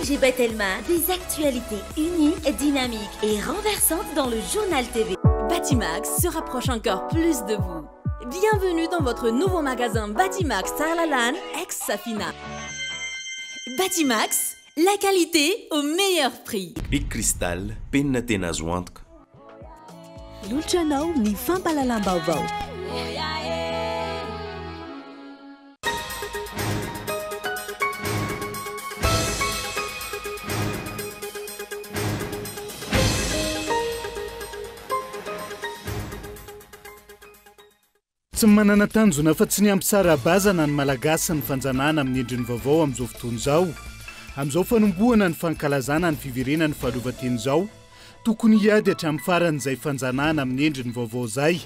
Angie Telma, des actualités uniques, dynamiques et renversantes dans le journal TV. Batimax se rapproche encore plus de vous. Bienvenue dans votre nouveau magasin Batimax Tarlalan, ex-Safina. Batimax, la qualité au meilleur prix. Big Cristal, penina tena azo antoka. Lolotranao ny fampalalam-baovao. Tsy manana tanjona fa tsy ny ampysara-bazana ny malagasy ny fanjanana amin'ny endriny vaovao amin'izao fotoana izao. Amin'izao fanombohana ny fankalazana ny fiverenan'ny fahaleovantena izao, tokony hiady hatramin'ny faran'izay fanjanana amin'ny endriny vaovao izay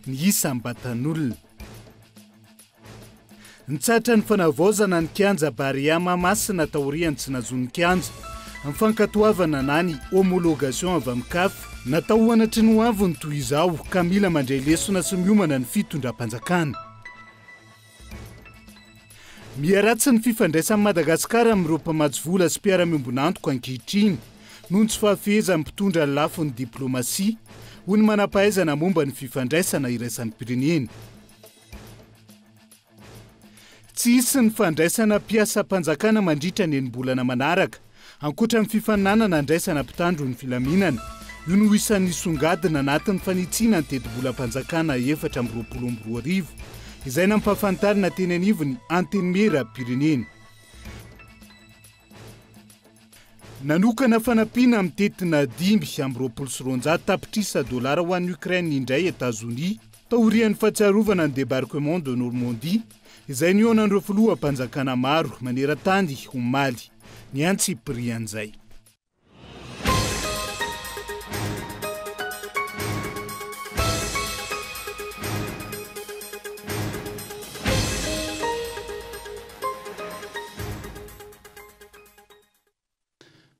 ny isan'ny batan'olona. Nitsatra ny fanavaozana ny kianja Baria Mahamasina taorian'ny tsy nahazoany kianja. Ny fankatoavana na ny homologation avy amin'ny CAF natao anatry ny hoaviny toy izao ka mila mandray lesona sy miomana ny fitondram-panjakana. Miharatsy ny fifandraisan'i Madagasikara amin'ireo mpamatsy vola sy mpiara-miombonantoka ankehitriny noho ny tsy fahafehezan'ny mpitondra ny lafin'ny diplomasia ho ny manam-pahaizana momba ny fifandraisana iraisan'ny pirenena. Tsy hisy ny fandraisana mpiasa-panjakana mandritra ny enim-bolana manaraka ankoatra ny fifaninanana andraisana mpitandro ny filaminana. Io no isan'ny songadina anatin'ny fanitsiana ny teti-bolam-panjakana 422 izay nampahafantarina teny anivony antenimera pirenena. Nanokana fanampiana amin'ny tetina 520 tapitrisa dolara ho an'ny Ukraine indray Etazonia taorian'ny fahatsiarovana ny débarquement de Normandie izay nionan'ireo filoham-panjakana maro maneran-tany ho Mali. Ny antsipirian'izay.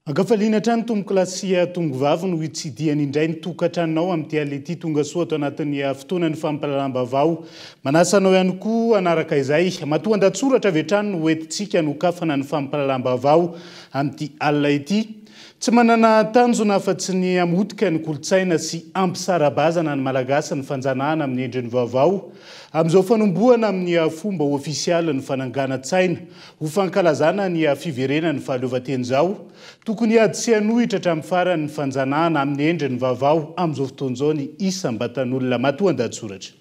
Ankafaliana trano tombo klasia tongo vavy no hitsidiany indray ny tokantranonao amin'ity alety tonga soa ato anatin'ny fotoanan'ny fampalalam-baovao. Manasanao ihany koa anaraka izay matoa andatsoratra avy hatrany no hoentintsika nokafana ny fampalalam-baovao amin'ity alina ity. Tsy manana tanjona fa tsy ny amotika ny kolotsaina sy ampysara-bazana ny malagasy ny fanjanahana amin'ny endriny vaovao. Amin'izao fanombohana amin'ny fomba ofisialy ny fananganan-tsaina ho fankalazana ny fiverenan'ny fahaleovantena izao, tokony hiady sy hanohitra hatramin'ny faran'ny fanjanahana amin'ny endriny vaovao amin'izao fotoan'izao ny isam-batan'olona. Matoa andatsoratra.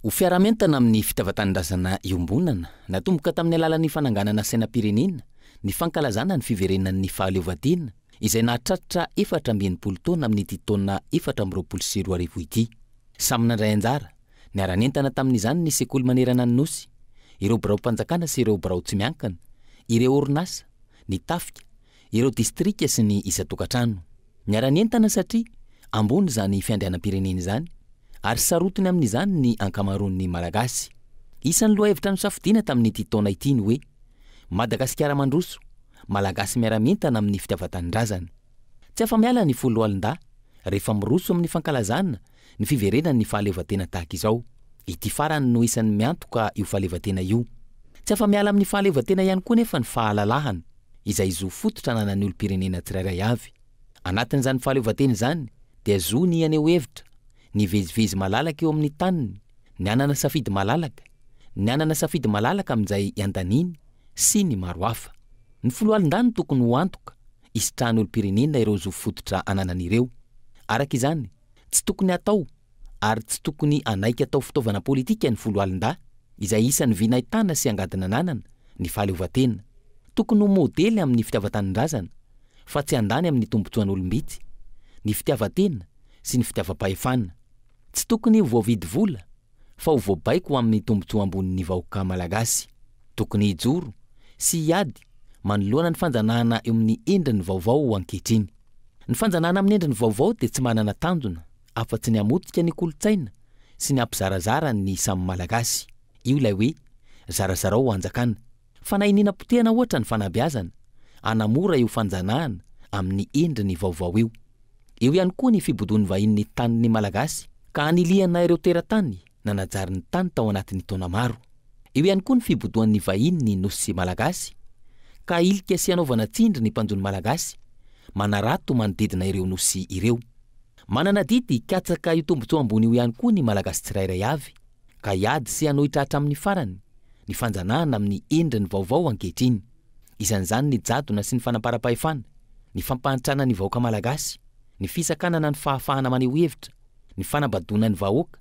Ho fiaramentana amin'ny fitaovan-tanindrazana iombonana natomboka tamin'ny alalan'ny fananganana sainam-pirenena ny fankalazana ny fiverenan'ny fahaleovantena izay nahatratra 420 taona amin'ity taona 424 ity. Samy nandray anjara niara-nentana tamin'izany ny sekoly manerana ny nosy, ireo birao-panjakana sy ireo birao tsy miankana, ireo orinasa, ny tafika, ireo distrika sy ny isa-tokantrano. Niara-nentana satria ambony zany fiandrianam-pirenena izany ary sarotiny amin'izany ny ankamaroan'ny malagasy. Isan'ny lohahevitra nosafidiana tamin'ity taona ity ny hoe Madagasikara mandroso, malagasy miara-mentana amin'ny fitiavan-tanindrazana. Tsy afa-miala ny folo alin-da rehefa miroso amin'ny fankalazana ny fiverenan'ny fahaleovantena tahaka izao. Ity farany no isan'ny miantoka io fahaleovantena io. Tsy afa-miala amin'ny fahaleovantena ihany koa nefa ny fahalalahana izay zo fototra nanan'ny olo-pirenena tsirairay avy. Anatin'izany fahaleovantena izany dia zo ny aneo hevitra, ny vezivezy malalaka eo amin'ny taniny, ny anana safidy malalaka amin'izay iandaniny sy ny maro hafa. Ny folo alin-da no tokony ho antoka isitrahan'ny olo-pirenena ireo zo fototra ananan'ireo. Araka izany, tsy tokony atao ary tsy tokony anaika atao fitaovana politika ny folo alin-da izay isan'ny vinaitana sy angadina ananana ny fahaleovantena. Tokony ho modely amin'ny fitiavan-tanindrazana fa tsy andany amin'ny tombotsoan'olombitsy, ny fitiavan-tena sy ny fitiavam-pahefana. Tsy tokony ho voavidy vola fa ho voabaiko amin'ny tombotsoa ambonin'ny vahoaka malagasy. Tokony hijoro sy hiady manoloana ny fanjanahana eo amin'ny endriny vaovao ankehitriny. Ny fanjanahana amin'ny endriny vaovao dia tsy manana tanjona afa-tsy ny amotika ny kolotsaina sy ny ampizarazara ny samy malagasy. Io ilay hoe zarazarao anjakana. Fa na inina potehana ohatra ny fanabeazana, anamora io fanjanahana amin'ny endriny vaovao io. Eo ihany koa ny fibodon'ny vahin'ny tanin'ny malagasy ka anilihana ireo teratany na najary ny tany tao anatin'ny taona maro. Eo ihany koa ny fibodohan'ny vahiny ny nosy malagasy ka ilika sy anaovana tsindry ny mpanjony malagasy manarato manodidina ireo nosy ireo. Manana didy katsaka io tombotsoa ambony io ihany koa ny malagasy tsirairay avy ka iady sy anohitra hatramin'ny farany ny fanjanahana amin'ny endriny vaovao ankehitriny, isan'izany ny jadona sy ny fanampara-pahefana, ny fampahantrana ny vahoaka malagasy, ny fisakanana ny fahafahana maneho hevitra, ny fanambadona ny vahoaka,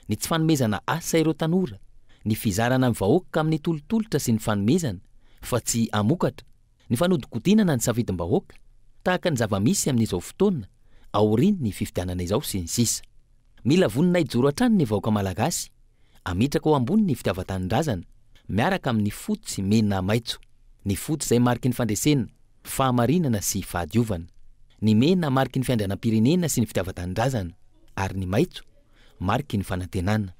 ny tsy fanomezana asa ireo tanora, ny fizarana ny vahoaka amin'ny tolotolotra sy ny fanomezana fa tsy amokatra, ny fanodikodinana ny safidim-bahoaka tahaka ny zava-misy amin'izao fotoana aoriny ny fifidianana izao sy ny sisa. Mila vonina ijoro hatrany ny vahoaka malagasy, amitraka ao ambony ny fitiavan-tanindrazana miaraka amin'ny fotsy mena maitso, ny fotsy izay mariky ny fandresena, fahamarinana sy fahadiovana, ny mena mariky ny fiandrianam-pirenena sy ny fitiavan-tanindrazana, ary ny maitso mariky ny fanantenana.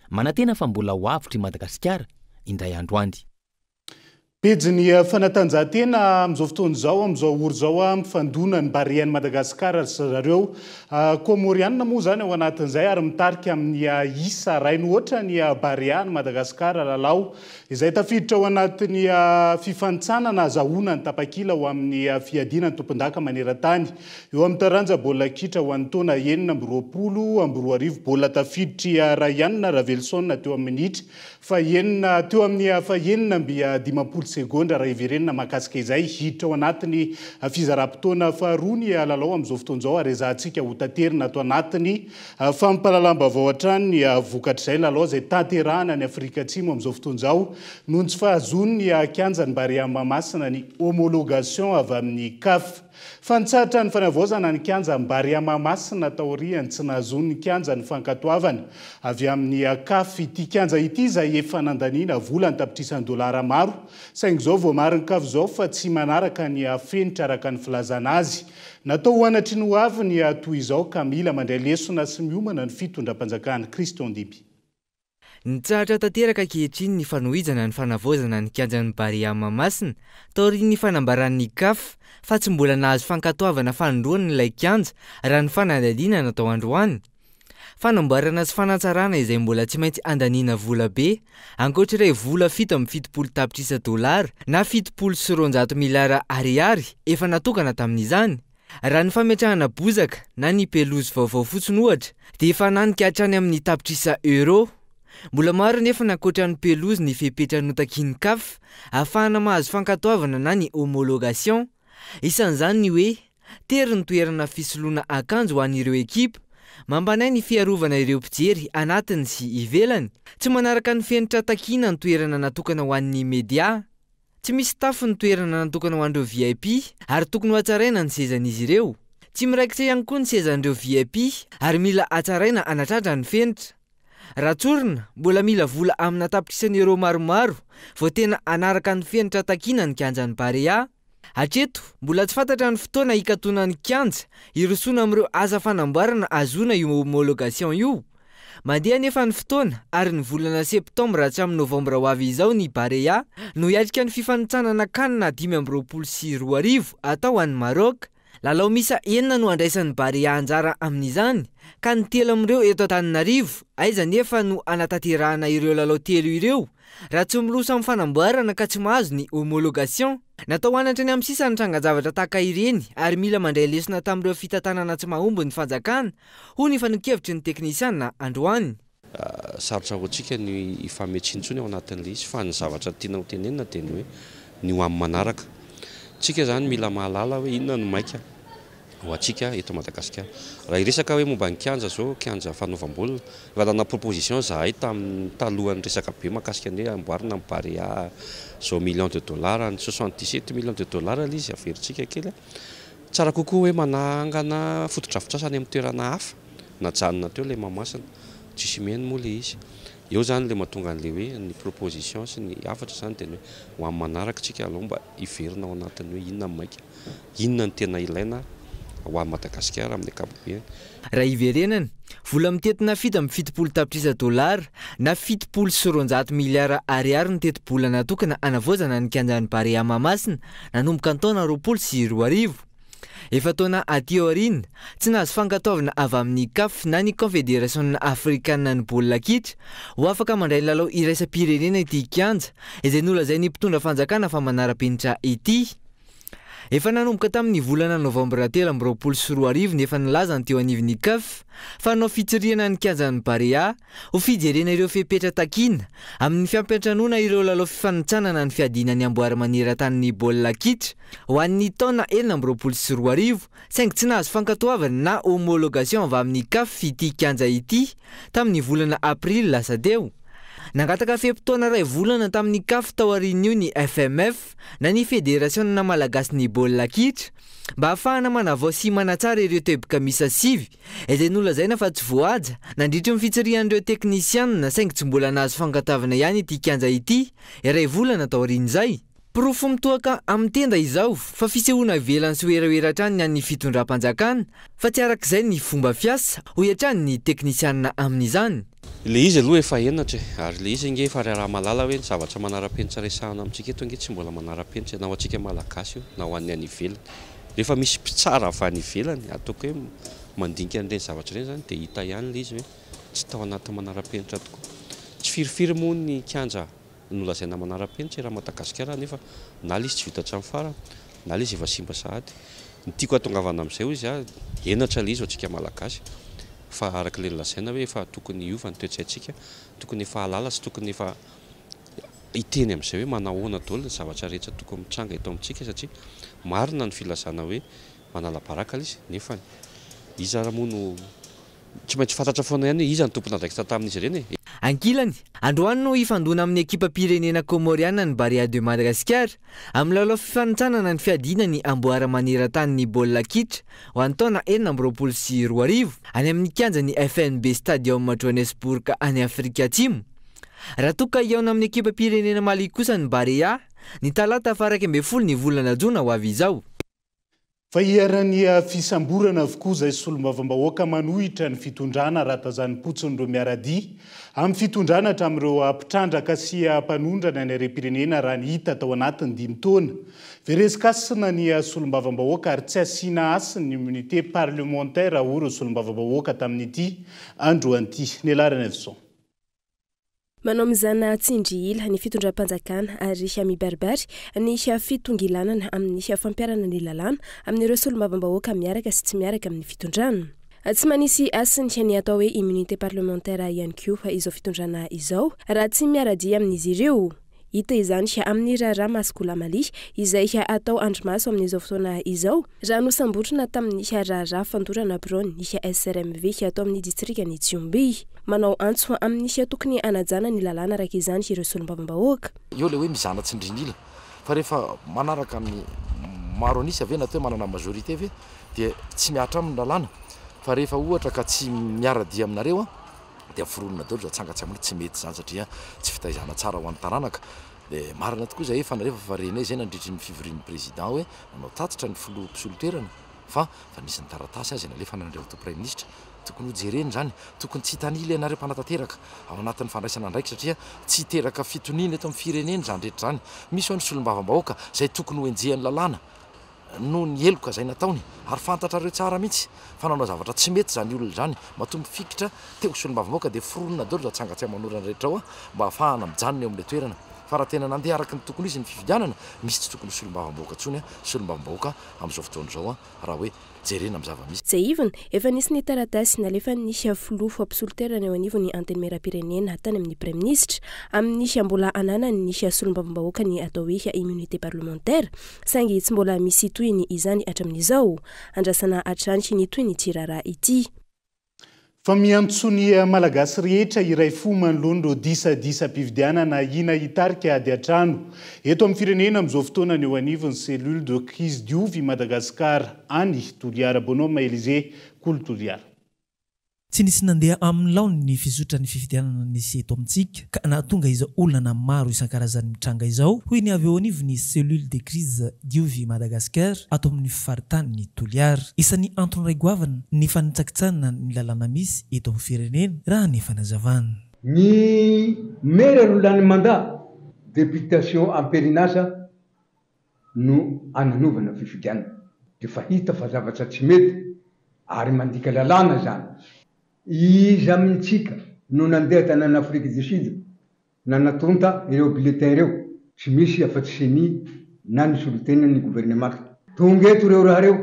Manantena fa mbola ho avitra i Madagasikara indray androany. Pejy fanatanjahantena amin'izao fotoana izao amin'izao ora izao mifandona ny barian'i Madagasikara zareo Komoriana moa zany ao anatin'izay ary mitarika amin'ny isa rainy ohatra ny barian'i Madagasikara lalao izay tafiditra ao anatin'ny fifantsanana azahoana ny tapakila ho amin'ny fiadina ny tompon-daka maneran-tany eo amin'ny taranja baolina kitra ho an'ny taona 2020 baolina tafiditra Ryan Ravelson teo amin'ny minitra teo amin'ny fahenina amby 50 segonda raha iverenina makasika izay hiditra ao anatiny fizara-potoana faharoa ny lalao amin'izao fotoana izao ary ezahantsika ho taterina ato anatiny fampalalam-baovao hatrany ny vokatra izay lalao izay tanterahana ny Afrika Atsimo amin'izao fotoana izao noho ny tsy fahazony ny kianjan'ny Barea Mahamasina ny homologation avy amin'ny CAF. Fantsatra ny fanavaozana ny kianja Barea Mahamasina taoriany tsy nahazony ny kianja ny fankatoavana avy amin'ny CAF ity kianja ity izay efa nandaniana vola ny tapitrisan'ny dolara maro saingy izao vao mariny CAF izao fa tsy manaraka ny fenitra araka ny filazana azy. Natao ho anatry ny hoavy ny toy izao ka mila mandray lesona sy miomana ny fitondram-panjakana Christian Dimby. Nitsahatra tanteraka ankehitriny ny fanohizana ny fanavaozana ny kianjan'ny Barea Mahamasina taorian'ny fanambaran'ny CAF fa tsy mbola nahazo fankatoavana fanondroany ilay kianja raha ny fanadadina natao androany. Fanamboarana sy fanatsarana izay mbola tsy maintsy andaniana vola be, ankoatr'ireo vola fito amby 70 tapitrisa dolara na 700 miliara ariary efa natokana tamin'izany. Raha ny fametrahana bozaka na ny pelouse vaovao fotsiny ohatra dia efa nanika hatrany amin'ny tapitrisa euro. Mbola maro nefa nankoatra ny pelouse ny fepetranotakin'ny CAF ahafahana mahazo fankatoavana na ny homologation. Isan'izany ny hoe tery ny toerana fisoloana akanjo ho an'ireo ekipa, mampanay ny fiarovana ireo mpijery anatiny sy ivelany, tsy manaraka ny fenitra takina ny toerana natokana ho an'ny media, tsy misy tafo ny toerana natokana ho an'ireo VIP ary tokony ho hatsaraina ny sezan'izy ireo, tsy miraikitra ihany koa ny sezan'ireo VIP ary mila hatsaraina anatratra ny fenitra. Raha tsorina, mbola mila vola amina tapitrisan'ny euro maromaro vao tena anaraka ny fenitra takina ny kianjan'ny Barea. Hatreto, mbola tsy fantatra ny fotoana hikatonan'ny kianja hirosoana amin'ireo asa fanamboarana azona io homologation io. Mandeha nefa ny fotoana ary ny volana septambra hatramin'ny novambra ho avy izao ny Barea no hiatrika ny fifanitsanana kanina 524 atao an'ny Maroc. Lalao misa 9 no andraisan'ny Barea anjara amin'izany ka ny telo amin'ireo eto Antananarivo, aiza nefa no anatanterahana ireo lalao telo ireo raha tsy milosa amin'ny fanamboarana ka tsy mahazo ny homologation. Natao anatra ny amin'ny sisa ny tranga-javatra tahaka ireny ary mila mandray lesona tamin'ireo fitantanana tsy mahomby ny fanjakana, hoy ny fanokevitry ny teknisiana androany. Sarotra hoantsika ny ifametsintsony ao anatin'ilay izy fa ny zavatra tiana ho tenenina dia ny hoe ny ho amin'ny manaraka. Tsika zany mila mahalala hoe inona no maika ho antsika eto Madagasikara. Raha iresaka hoe momba ny kianja zao, kianja fanaovam-baolina, raha nana proposition zahay talohan'ny resaka be makasika ny hoe amboarina amin'ny Barea zao millions de dollars, 77 millions de dollars ilay izy averintsika kely. Tsara kokoa hoe manangana fotodrafitrasany amin'ny toerana hafa, najanona teo ilay Mahamasina, tsisy miheno moa ilay izy. Eo zany le mahatonga an'ilay hoe ny proposition sy ny hafatra zany dia ho amin'ny manaraka tsika aloha mba hiverina ao anatin'ny hoe inona ny maika, inona ny tena ilaina ho an'i Madagasikara amin'ny ankapobeny. Raha iverenana, vola mitetina 770 tapitrisa dolara na 700 miliara ariary ny teti-bola natokana anavaozana ny kianjan'ny Barea Mahamasina nanomboka ny taona 2020. efa taona aty aoriana tsy nahazo fankatoavana avy amin'ny CAF na ny Confédération africaine ny baolina kitra ho afaka mandray lalao iraisam-pirenena ity kianja izay nolazain'ny mpitondra fanjakana fa manara-penitra ity. Efa nanomboka tamin'ny volana novambra 2024 nefa nilaza ny teo anivon'ny CAF fa hanao fitsiriana ny kianjan'ny Barea ho fijerena ireo fepetra takina amin'ny fiampiantranoana ireo lalao fifanitsanana ny fiadiana ny amboary maneran-tany baolina kitra ho an'ny taona 2024 saingy tsy nahazo fankatoavana na homologation avy amin'ny CAF ity kianja ity tamin'ny volana aprily lasa teo. Nangataka fepitoana ray volana tamin'ny CAF tao aorian'io ny FMF na ny Fédération Malagasy ny baolina kitra mba ahafahana manavao sy manatsara ireo teboka misa sivy izay nolazaina fa tsy voaja nandritra ny fitsirian'ireo teknisianina saingy tsy mbola nahazo fankatavana ihany ity kianja ity ray volana tao aorian'izay. Pirofo mitoaka amin'ny tenda izao fa fisehoana ivelany sy hoerahoera-trany ny an'ny fitondram-panjakana fa tsy arak'izay ny fomba fiasa ho iatrany ny teknisianina amin'izany. Le izy aloha efa enatra ary le izy inge efa raha malala hoe ny zavatra manara-penitra resahana amintsika eto inge tsy mbola manara-penitra na ho antsika malagasy io na ho an'ny any ivelany. Rehefa misy mpitsara avy any ivelany ataoko hoe mandinika an'ireny zavatra ireny zany dia hita ihany le izy hoe tsy tao anaty manara-penitra tokoa. Tsy firifiry moa ny kianja nolazaina manara-penitra raha Madagasikara nefa na le izy tsy vita hatramin'ny farany na le izy efa simba sahady. Ny tiako hatongavana amin'izay ho izy enatra le izy ho antsika malagasy. Fa araka le lasaina hoe efa tokony hiova ny toe-tsaintsika, tokony efa halala sy tokony efa hiteny amin'izay hoe manahoana daholo ny zavatra rehetra tokony mitranga eto amintsika satria marina ny filazana hoe manala baraka izy nefa izy raha moa no tsy maintsy fantatra foana ihany hoe iza ny tompona andraikitra tamin'izy ireny. Ankilany, androany no ifandona amin'ny ekipa pirenena komoriana ny Barea de Madagascar amin'ny lalao fifanitsanana ny fiadiana ny amboara maneran-tany ny baolina kitra ho an'ny taona 2024 any amin'ny kianja ny FNB Stadium Johannesburg any Afrika Atsimo. Raha toka iaona amin'ny ekipa pirenena Mali kosa ny Barea ny talata 12 ny volana Jona ho avy izao. Fa hiarany fisamborana avokoa izay solombavambahoaka manohitra ny fitondrana raha tazany potson'ireo miaradia amin'ny fitondrana hatramin'ireo mpitrandraka sy mpanondrana ny harem-pirenena raha ny hita tao anatiny 5 taona. Veresikasina ny solombavambahoaka ary tsy asiana asiny ny immunité parlementaire ho ireo solombavambahoaka tamin'ity androan'ity. Ny alarana Evson. Manao mizana tsindry ila ny fitondram-panjakana ary mibaribary ny fitongilanana amin'ny fampiarana ny lalàna amin'ireo solombavambahoaka miaraka sy tsy miaraka amin'ny fitondrana. Tsy manisy asiny ny atao hoe immunité parlementaire ihany koa izao fitondrana izao raha tsy miaradia amin'izy ireo. Hita izany amin'ny raharaha masikola mali izay atao andromaso amin'izao fotoana izao raha nosamborina tamin'ny raharaha fandorana Bron ny SRMV atao amin'ny distrika ny Tsiomby. Manao antso amin'ny tokony anajana ny lalàna araka izany ireo solombavambahoaka. Eo le hoe mizana tsindrinila fa rehefa manaraka amin'ny maro anisy ave natao manana majorité ve dia tsy miatra amin'ny lalàna fa rehefa ohatra ka tsy miaradia aminareo dia foronina daholo atsangatsangana tsy mety zany satria tsy fitaizana tsara ho an'ny taranaka. Dia marina tokoa izay efa narefa fa rena izay nandritry ny fivorian'ny président hoe manao tatitra ny fisolon-toerana fa nisy ny taratasy azy nalefa nanandreo to prime ministre tokony ho jereny zany tokony tsy hitanila ianareo mpanatateraka ao anatin'ny fandraisana ndraiky satria tsy teraka fitonina eto amin'ny firenena zany rehetra zany. Misy ho ny solombavambahoaka izay tokony ho enjehan'ny lalàna no ny eloka izay nataony ary fantatrareo tsara mihitsy fa nanao zavatra tsy mety zany olona zany matombo fikitra teo solombavambahoaka dia foronina daholo atsangatsy manorana rehetra ao mba ahafahana mijanona eo amin'ilay toerana. Fa raha tena nandeha araka ny tokony izy ny fifidianana misy tsy tokony solombavambahoaka tsony solombavambahoaka amin'izao fotoana izao raha hoe jerena amin'ny zava-misy. Zay ivony efa nisy ny taratasy nalefa nisy filofo ampisolo-toerana eo anivony anteny mera-pirenena tany amin'ny prime ministre amin'ny mbola ananany nisy solombavambahoaka ny atao hoe immunité parlementaire saingy tsy mbola misy toyiny izany hatramin'izao andrasana hatrany ny toyiny tsirara ity. Fa miantsony malagasy rehetra iray fo manoloan'ireo disadisa-pifidianana ina hitarika ady an-trano. Eto amin'ny firenena amin'izao fotoana ny eo anivon'ny cellule de crise diovy Madagasikara any Toliara Bonhomme Élysée Kolo Toliara. Tsy nisy nandeha amin'ny laony ny fizotra ny fifidianana nisy eto amintsika ka nahatonga izao olana maro isan-karazany mitranga izao hoy ny avy eo anivon'ny cellule de crise diovy Madagasikara ato amin'ny fifaritany ny Toliara. Isan'ny antony ray goavana ny fanitsakitsanana ny lalàna misy eto amin'ny firenena raha ny fanazavana. Ny maire rolan'ny mandat députation amperinasa no ananovana fifidianana. de fa hita fa zavatra tsy mety ary mandika lalàna zany izy amintsika no nandeha tanàna Afrique du Sud nanatonta ireo bulletin reo tsy misy afa-tsy seni na ny solotena ny gouvernement tonga eto reo raha reo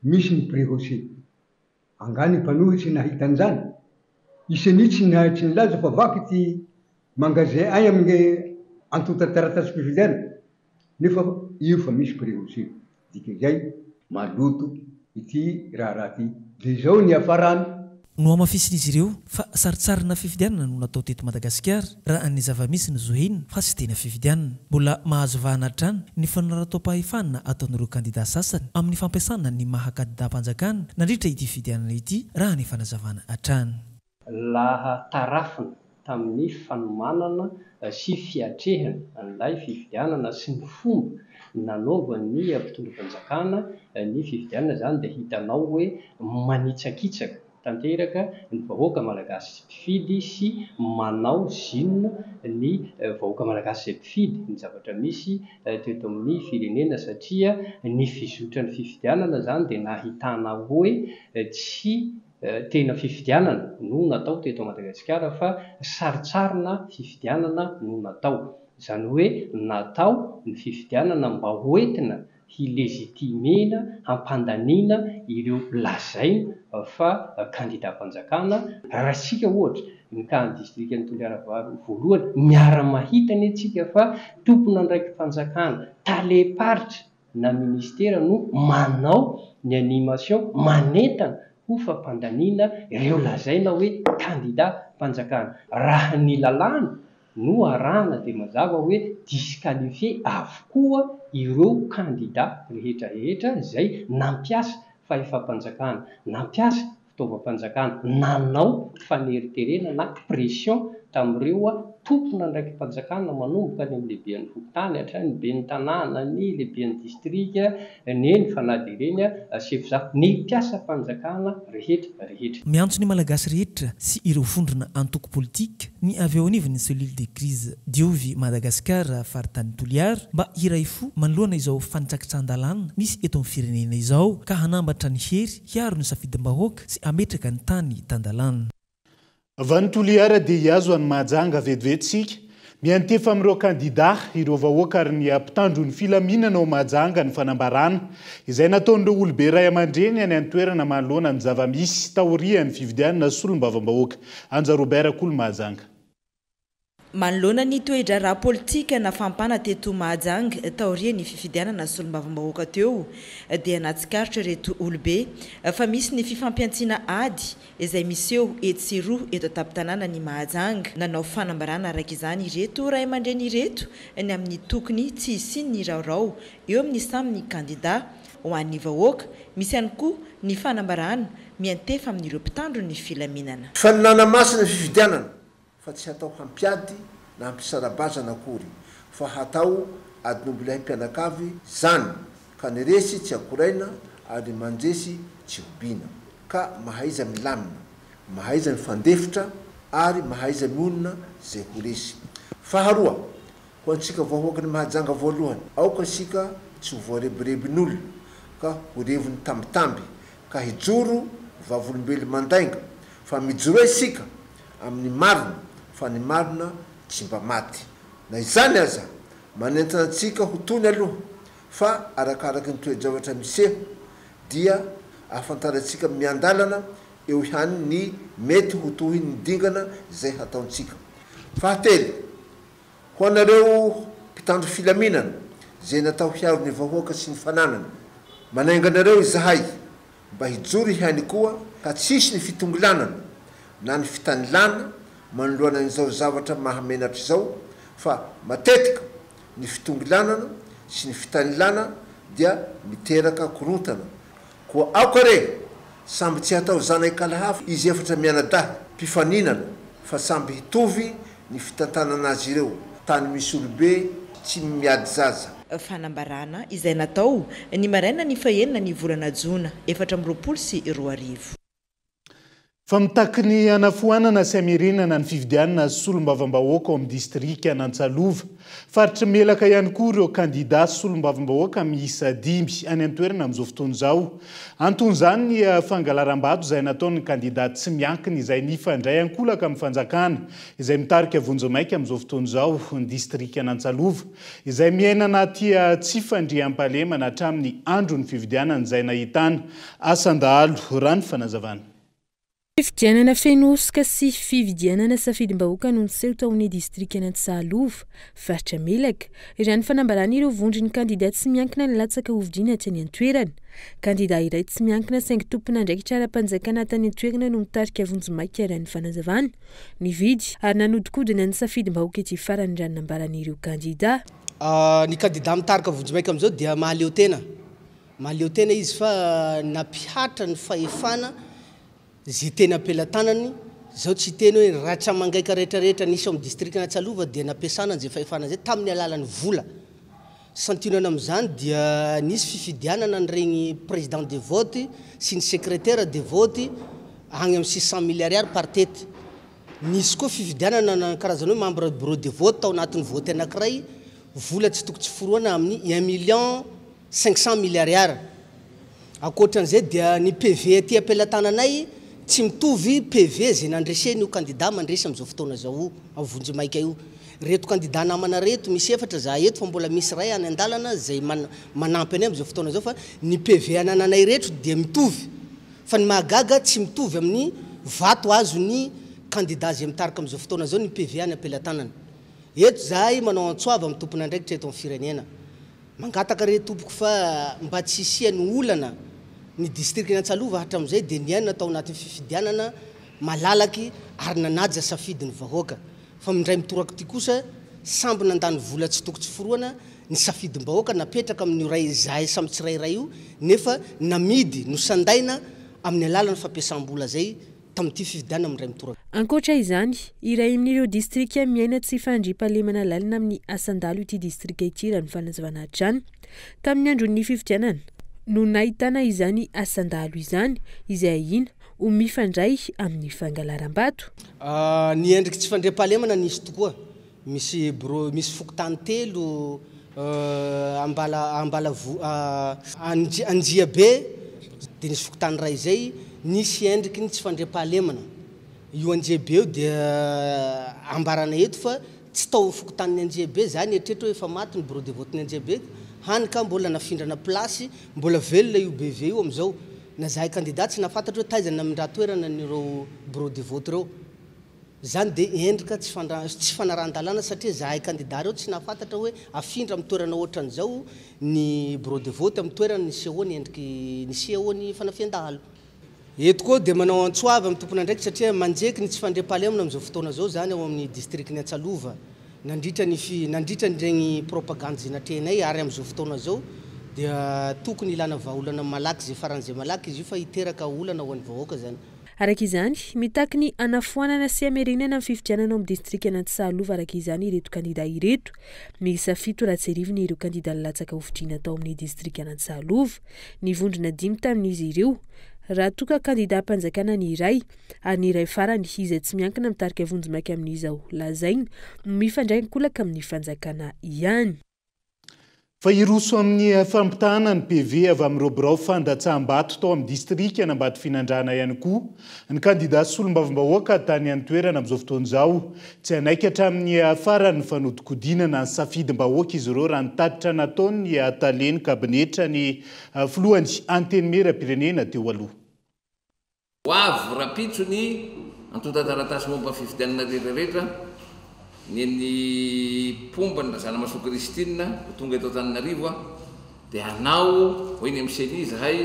misy ny préhaussé angany mpanohitsy nahitan'izany isenitsy tsy nilaza fa vaky ty magasin ay amin'ny antota taratasy mpividiana nefa io fa misy préhaussé dikazay maloto ity raha ty de zao ny afarany no amafisin'izy ireo fa saritsarina fifidianana no natao teto Madagasikara raha ny zava-misy ny zohina fa tsy tena fifidianana mbola mahazo vahana hatrany ny fanarato-pahefanana ataon'ireo kandida sasany amin'ny fampiasana ny maha-kandida-mpanjakana nandritra ity fifidianana ity raha ny fanazavana hatrany laha tarafina tamin'ny fanomanana sy fiatrehana an'ilay fifidianana sy ny fomba nanaovan'ny mpitondram-panjakana ny fifidianana zany dia hitanao hoe manitsakitsaka tanteraka ny vahoaka malagasy mpifidy sy manao zinona ny vahoaka malagasy izay mpifidy ny zavatra misy teto amin'ny firenena satria ny fizotra ny fifidianana zany dia nahitana hoe tsy tena fifidianana no natao teto Madagasikara fa saritsarina fifidianana no natao izany hoe natao ny fifidianana mba hoentina hilegitimena hampandaniana ireo lazaina fa kandida-mpanjakana raha sika ohatra ny kahany distriktan'ny Toliara voalohany miara-mahitany atsika fa tompona ndraiky mpanjakana taleparitra na ministera no manao ny animation manentana ho fampandaniana ireo lazaina hoe kandida-mpanjakana raha ny lalàna no arahana dia mazava hoe disqualifié avokoa ireo kandida rehetrarehetra izay nampiasa fahefam-panjakana nampiasa fitaovam-panjakana nanao faneriterena na pression tamin'ireo tompona ndraiky mpanjakana manomboka any amin'ny lehibean'ny fokotany hatrany ben'ny tanàna ny lehibean'ny distrika neny fanady ireny sefoza ny mpiasa mpanjakana rehetra rehetra miantso ny malagasy rehetra sy ireo vondrona antoko politika ny avy ao anivon'ny cellule de crise diovy Madagasikara faritany Toliara mba iray fo manoloana izao fanitsakitsan-dalàna misy eto amin'ny firenena izao ka hanambatra ny hery hiaro ny safidim-bahoaka sy ametraka ny tany tan-dalàna avy ny Toliara dia hiazo any Mahajanga vetivetsika miantefa amin'ireo kandida ireo vahoaka ary ny ampitandro ny filaminana ao Mahajanga ny fanambarana izay nataon'ireo olobe iray aman-dreny any an-toerana manoloana ny zava-misy taorian'ny fifidianana solombavam-bahoaka Anja Robert Kolo Mahajanga manoloana ny toe-draharaha politika na fampana teto Mahajanga taoria ny fifidianana solombavam-bahoaka teo dia natsikaritra reto olobe fa misy ny fifampiantsiana ady izay miseho eto sy roa eto an-tampon-tanàna ny Mahajanga nanao fanambarana araka izany ireto ray aman-dreny ireto ny amin'ny tokony tsy hisiany ny raorao eo amin'ny samy ny kandida ho an'ny vahoaka misy ihany koa ny fanambarana miantefa amin'ireo mpitandro ny filaminana faninana masina fifidianana fa tsy hatao hampiady na hampisarabazana akory fa hatao adinombola mpianakavy zany ka niresy tsy akoraina ary mandresy tsy hobina ka mahaiza milamina mahaiza mifandefitra ary mahaiza miolona zay ho resy faharoa ho antsika vahoaka ny Mahajanga voalohany aoka sika tsy ho voarebirebin'olona ka ho revony tambitamby ka hijoro vavolombelo mandainga fa mijoro isika amin'ny marina fa ny marina tsy mba maty na izany aza manentana antsika ho tony aloha fa arakaraky ny toe-javatra miseho dia afantarantsika miandalana eo ihany ny mety ho tohy ny dingana izay hataontsika fahatelo ho anareo mpitandro filaminana zay natao hiaro ny vahoaka sy ny fananana manainganareo izahay mba hijoro ihany koa ka tsisy ny fitongilanana na ny fitanilana manoloana an'izao zavatra mahamenatra izao fa matetika ny fitongilanana sy ny fitanilana dia miteraka korotana koa aokare samby tsy hatao zanay kalahafa izy efatra mianadahy mpifaninana fa samby hitovy ny fitantanana azy ireo tany misy olobe tsy miady zaza fanambarana izay natao ny maraina ny fahenina ny volana jona 2024 fa mitaky ny anafoanana sy amirenana ny fividianana solom-bavambahoaka ao amin'ny distrika an'Antsalova. Faritra melaka ihany koa ireo kandida solom-bavambahoaka miisa 5 any an-toerana amin'izao fotoana izao. Anton'izany ny fangalaram-bato izay nataon'ny kandida tsy miankina izay nifandray ankolaka amin'ny fanjakana izay mitarika vonjomaika amin'izao fotoana izao ny distrika an'Antsalova izay miaina anaty tsy fandriam-pahalemana hatramin'ny andron'ny fividianana izay nahitana asandahalo raha ny fanazavana. Fividianana fenosoka sy fividianana safidim-bahoaka no niseho tao amin'ny distrika an'Antsalova, faritra melaka, izany fanambarana ireo vondron'ny kandida tsy miankina ny latsaka hovidiana tany an-toerana. Kandida iray tsy miankina saingy tompona ndraikitra ara-panjakana tany an-toerana no mitarika vonjomaika raha ny fanazavana. Nividy ary nanodikodina ny safidim-bahoaka ety farany raha nambaran'ireo kandida. Ny kandida mitarika vonjomaika amin'izao dia mahaleo tena. Mahaleo tena izy fa nampihatra ny fahefana zay tena ampelantanany zao tsy teny hoe ratra mangaika rehetrarehetra nisy amin'ny distrika an'Antsalova dia nampiasana zay fahefana zay tamin'ny alalan'ny vola. Santionana amin'izany dia nisy fifidianana nyregny président de vote sy ny secrétaire de vote agny amin'ny 600 milliards ariary par tête. Nisy koa fifidianana na karazany hoe membre bureau de vote tao anatin'ny vote anankiray vola tsy tokony tsy foroana amin'ny 1,500 milliards ariary. Ankoatran'izay dia ny PV aty ampelantananay tsy mitovy PV zay nandreseny io kandida mandresy amin'izao fotoana zao avonjomaika io. Reto kandida namana reto misy efatra za eto fa mbola misy ray any andalana zay manampy anay amin'izao fotoana zao fa ny PV anananay reto dia mitovy fa ny mahagaga tsy mitovy amin'ny vato azo ny kandida zay mitarika amin'izao fotoana zao ny PV any ampelantanana. Eto zahay manao antsoava amin'ny tompona ndraikitra eto amin'ny firenena. Mangataka re tompoko fa mba tsy hisiany olana ny distrika an'Antsalova hatramin'izay dia niaina tao anatin'ny fifidianana malalaky ary nanaja safidin'ny vahoaka. Fa mindray mitoraka ty kosa samby nandany vola tsy tokony tsy foroana ny safidim-bahoaka napetraka amin'ny ray zahay samy tsirairay io nefa namidy no sandaina amin'ny alalan'ny fampiasam-bola zay tamin'ity fividianana mindray mitoraka. Ankoatra izany, iray amin'ireo distrika miaina tsy fandriam-pahalemana lalina amin'ny asandalo ity distrika ity raha ny fanazavana hatrany tamin'ny andron'ny fividianana no nahitana izany asandalo izany izay ahina ho mifandray amin'ny fangalaram-bato. Ny endriky tsy fandriam-pahalemana nisy tokoa. Misy fokotany telo Anjia be dia nisy fokotany ray zay nisy endriky ny tsy fandriam-pahalemana. Io Anjia be io dia ambarana eto fa tsy tao fokotan'ny Anjia be zany etrehitra hoe efa maty ny bureau de vote ny Anjia be hany ka mbola nafindrana plasy mbola velona io BV io amin'izao na zahay kandida tsy nafantatra hoe taizana amin'ny raha toerana nyreo bureau de vote reo. Zany dia endrika tsy fanaran-dalàna satria zahay kandida reo tsy nafantatra hoe afindra amin'ny toerana ohatran'izao ny bureau de vote amin'ny toerana nisy ahoany endriky nisy ahoany fanafian-dahalo. Eto koa dia manao antsoava amin'ny tompona ndraiky satria manjeky ny tsy fandriam-pahalemana amin'izao fotoana zao zany ao amin'ny distrikny Antsalova. Nandritra regny propagande zay natrehanay ary amin'izao fotoana zao dia tokony ilana vahaolana malaky zay faran'izay malaky izy io fa hiteraka olana ho an'ny vahoaka zany. Araka izany, mitaky ny anafoanana sy amerinana amin'ny fividianana amin'ny distrika an'Antsalova araka izany ireto kandida ireto. Miisa 7 raha tsy arivony ireo kandida latsaka hovidiana tao amin'ny distrika an'Antsalova. Ny vondrona 5 tamin'izy ireo. Raha toka kandida mpanjakana ny iray ary ny iray farany izay tsy miankina mitarika vonjomaika amin'izao lazainy mifandray mikolaka amin'ny fanjakana ihany. Fa iroso amin'ny fampitahana ny PV avy amin'ireo birao fandatsaham-bato tao amin'ny distrika Anambato Finandrana ihany koa ny kandida solom-bavambahoaka tany an-toerana amin'izao fotoana izao tsy anaika hatramin'ny farany fanodikodinana ny safidim-bahoaka izy ireo raha nitatitra nataony Taleny Kabinetra ny filohany antenimera-pirenena teo aloha. Hoavy rapitso ny antonta-taratasy momba fifidianana rehetrarehetra ny pombana zanamaso Kristina tonga eto Antananarivo dia hanao hoe ny MCD zahay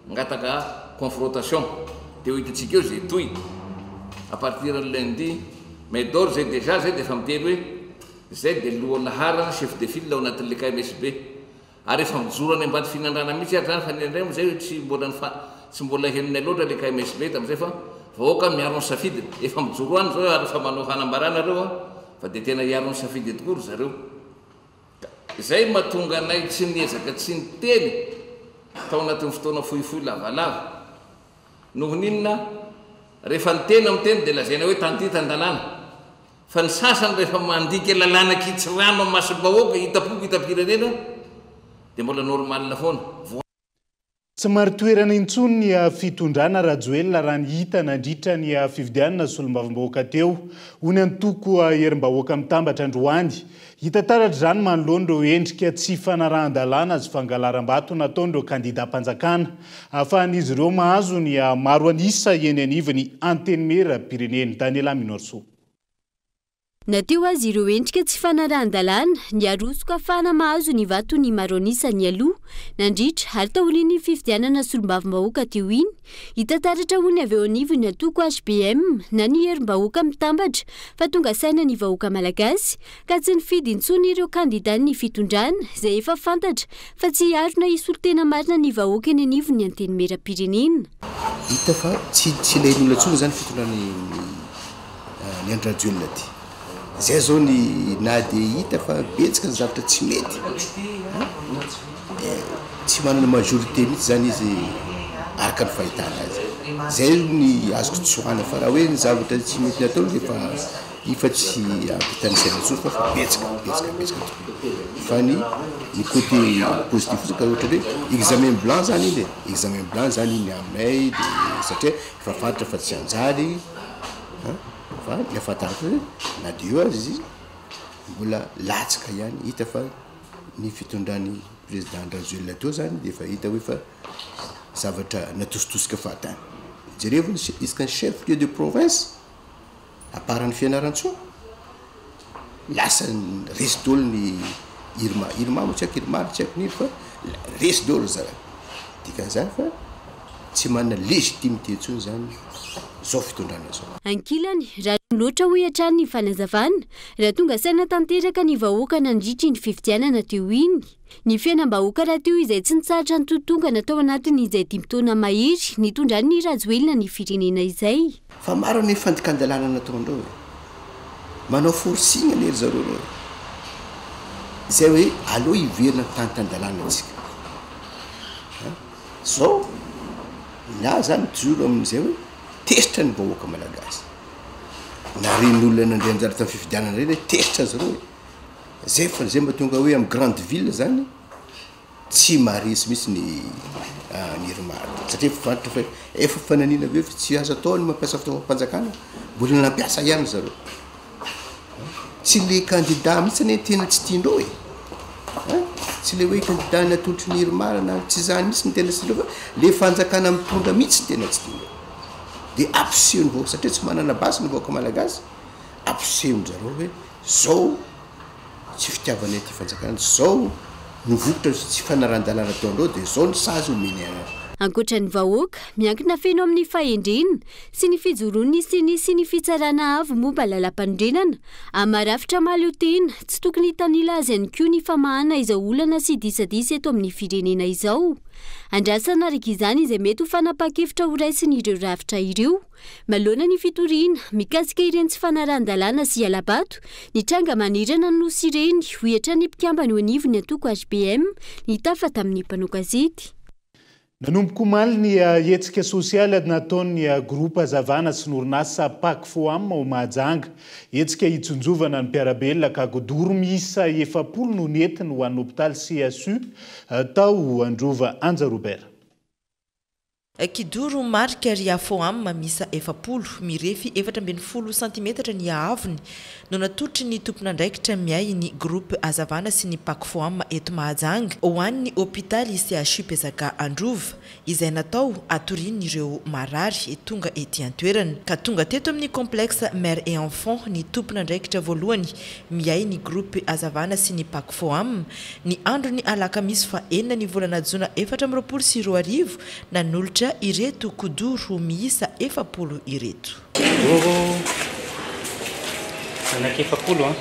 ngataka confrontation dia ho hitantsika eo zay toy à partir de lundi mais d'or zay déjà zay dia efa miteny hoe zay dia lohany laharana chef de file ao anatin'le KMSB ary efa mijoro any Ambato Finandrana mihitsy ary zany fa ny indray zay tsy mbola heninay loatra le KMSB tamin'izay fa vahoaka miaro ny safidiny efa mijoro any zao ary fa manao fanambarana reo fa dia tena hiaro ny safidy tokory zareo. Zay mahatonga anay tsy niezaka tsy niteny tao anatin'ny fotoana fohifohy lavalava noho ninona rehefa ny tena miteny dia lazaina hoe tany ty tandalàna fa ny sasany rehefa mandika lalàna kitsirano amin'ny masom-bahoaka hitapoky hitam-pirenena dia mbola normalina foana. Tsy maro toerana intsony ny fitondrana rajoelina raha ny hita nandritra ny fifidianana solombavam-bahoaka teo hony antoko herim-bahoaka mitambatra androany. Hita taratra izany manoloana ireo endrika tsy fanarahan-dalàna azy fangalaram-bato nataon'ireo kandida-mpanjakana ahafahan'izy ireo mahazo ny maro anisa eny anivony antenimera pireneny. Daniela Minorso. Nateo azy ireo endrika tsy fanarahan-dalàna ny arosoka afahana mahazo ny vato ny maro anisa ny aloha nandritra ary taorian'ny fifidianana solombavam-bahoaka teo iny. Hita taratra hony avy eo anivony atoko HBM na ny herim-bahoaka mitambatra fa tonga saina ny vahoaka malagasy ka tsy nifidy intsony ireo kandida ny fitondrana izay efa fantatra fa tsy arona isolo tena marina ny vahoaka eny anivony antenimera pirenena. Hita fa tsy ilain'olona intsony zany fitondrana ny andrajoelina ty. Zay zao ny na dia hita fa betsaka ny zavatra tsy mety tsy manana majorité mihitsy zany izy araka ny fahitana azy. Zay ny azoko tsoahana fa raha hoe ny zavatra tsy mety natao dia efa tsy ampitany saina intsony fa betsaka tokoa. Fa ny côté positif zaka ohatra hoe examen blanc zany iny examen blanc zany iny aminay dia satria efa fantatra fa tsy anjary fa ny ahafantaratra hoe na dia eo azy mbola latsaka ihany. Hita fa ny fitondrany président Rajoelina teo zany dia efa hita hoe fa zavatra natositosika fahatany. Jerevony isaka ny chef lieu de province aparan'ny fianaran-tsoa lasa resy dolo ny irma mo tsy haiko irmary tsy haiko nino fa resy dolo zany dikan'izany fa tsy manana légitimité intsony zany zao fitondrana zao. Ankilany raha loatra hoe hatrany ny fanazavana raha tonga saina tanteraka ny vahoaka nandritra ny fifidianana teo iny. Ny fiainam-bahoaka raha teo izay tsy nitsahatra ny totonga natao anatiny izay 10 taona mahery nitondran'ny Rajoelina ny firenena izay. Fa maro ny fandikan-dalàna nataondreo manao forcing anery zareo reo izay hoe aleo hiverina tany-tan-dalàna antsika zao na zany mijoro amin'izay hoe tesitra ny vahoaka malagasy na ren'olona nandray anjara tamin'ny fifidianana reny hoe tesitra azy reo zay fa zay mba tonga hoe amin'ny grande ville zany tsy maharesy mihitsy ny irmary satria fantatra fa efa fananina aveo fa tsy azo atao ny mampiasa fitaovam-panjakana mbola nampiasa ihany zareo tsy le candidat mihitsy ane tena tsy tiandreo tsy le hoe candidat natolotry ny irmary na tsy zany mihitsy ny tena tsy tiandreo fa le fanjakana mitondra mihitsy tena tsy tiandreo dia ampiseho ny vahoaka satria tsy manana basy ny vahoaka malagasy ampiseho zareo hoe zao tsy fitiavana ty fanjakana zao nivokotra tsy fanarahan-dalàna taondreo dia zao ny sazy omeny ana. Ankoatran'ny vahoaka miankina feno amin'ny fahendrena sy ny fijoroany sy ny fitsarana avo momba lalam-pandrenana amarafitra mahaleo tena tsy tokony hitanila azy ihany koa ny famahana izao olana sy disadisa eto amin'ny firenena izao. Andrasana araka izany izay mety ho fanapa-kevitra ho raisin'ireo rafitra ireo. Maloana ny fitoriana mikasika ireny tsy fanarahan-dalàna sy alabato ny tranga manirana no sireny hoetra ny mpikambany ho anivony atoko HBM ny tafa tamin'ny mpanao gazety. Nanomboka omaly ny hetsika sosialy nataon'ny groupe hazavana sy n'orinasa Pack Foam ao Mahajanga. Hetsika hitsinjovana ny mpiarabelona ka godoro miisa 70 no netiny ho an'ny hôpitaly CSU tao Androva Anja Robert. Kidoro marika ria Foam misa 70 mirefy 4.10 cm ny haavony no natotry ny tompon'andraikitra miay ny groupe hazavana sy ny Pack Foam eto Mahajanga ho an'ny hôpitaly CSU Pezaka Androva izay natao atorin'ireo marary tonga ety an-toerana ka tonga teto amin'ny complexe mère et enfant ny tompon'andraikitra voalohany miay ny groupe hazavana sy ny Pack Foam ny andro ny alakamisy fa 4 ny volana jona 2024 nanolotra ireto kodoro miisa 70 ireto. Anaky 70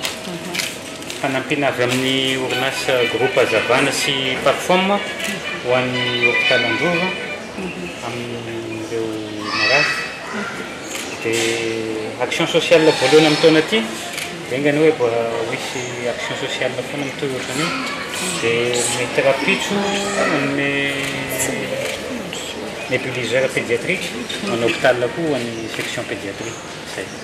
fanampiana avy amin'ny orinasa groupe hazavana sy Pack Foam ho an'ny hôpitaly Androva amin'ireo marary dia action sociale voalohany amin'ny taona aty engany hoe mba misy action sociale foana mitoy ohatrany dia mety rapitso amin'ny nébuliseur pédiatrique en hôpital koa ny section pédiatrique.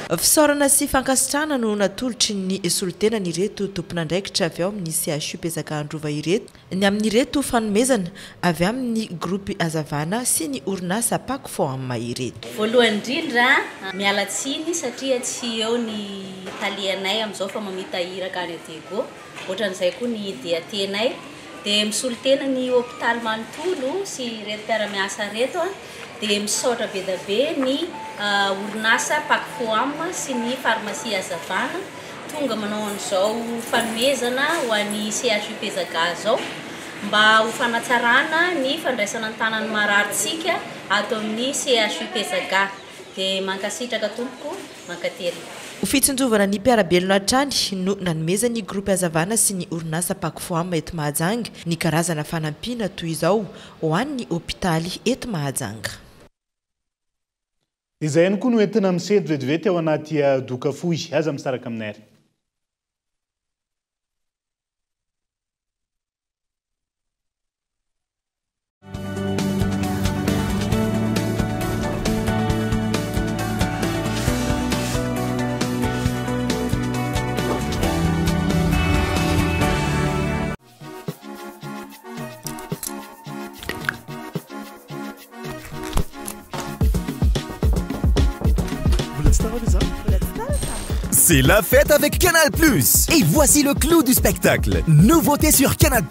Fisaorana sy fankasitrahana no natolotry ny solotena ny ireto tompon'andraikitra avy ao amin'ny CHU Pezaka Androva ireto ny amin'ireto fanomezana avy amin'ny gropy azavana sy ny orinasa Pakofo amma ireto. Voalohany indrindra mialatsiny satria tsy eo ny talianay amin'izao fa mamita hiraka any atego ohatran'izay koa ny diatenay dia misolotena ny hôpitaly manontolo sy ireto mpiara-miasa reto dia misaotra be da be ny orinasa Pakofo amma sy ny farmasia azavana tonga manao an'izao fanomezana ho an'ny CHU Pezaka zao mba ho fanatsarana ny fandraisana an-tanany mararitsika ato amin'ny CHU Pezaka dia mankasitraka tompoko mankately. Ho fitsonjovana ny mpiarabelona hatrany no nanomezany gropy azavana sy ny orinasa Pakofo amma eto Mahajanga ny karazana fanampiana toy izao ho an'ny hôpitaly eto Mahajanga. Izay ihany koa no entina misedy vetivety ao anaty doka fohy aza misaraka aminay ary. C'est la fête avec Canal+. Et voici le clou du spectacle. Nouveauté sur Canal+,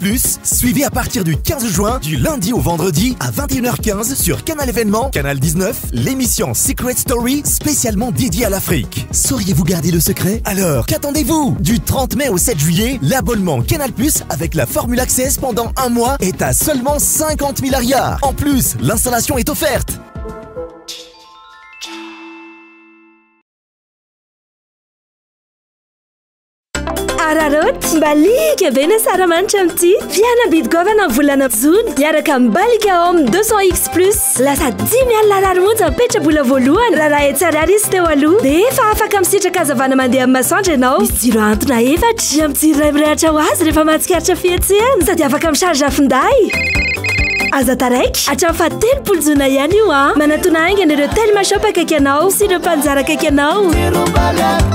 suivez à partir du 15 juin, du lundi au vendredi, à 21h15 sur Canal Événement, Canal 19, l'émission Secret Story, spécialement dédiée à l'Afrique. Sauriez-vous garder le secret? Alors, qu'attendez-vous? Du 30 mai au 7 juillet, l'abonnement Canal+, avec la formule Access pendant un mois, est à seulement 50 000 arias. En plus, l'installation est offerte. Araroty mbalika be na saramanitra amity fianabidy govana volana zony miaraka mbalika ao amin'ny 200x plus lasa 10 alina ariary monja mipetra-bola voalohany raha etsary ary izy teo aloha dia efa afaka misitraka hazavana mandeha amin'ny masoandro ianao misy jiro antona efatra amin'ny jiro ray mirehatra ho azy rehefa mahatsikaritra fihetsehana sady afaka misarge finday aza taraiky hatramin'ny faha-telopolo jona ihany io a manatona aingana ireo telma shop akaiky anao sy ireo mpanjara akaiky anao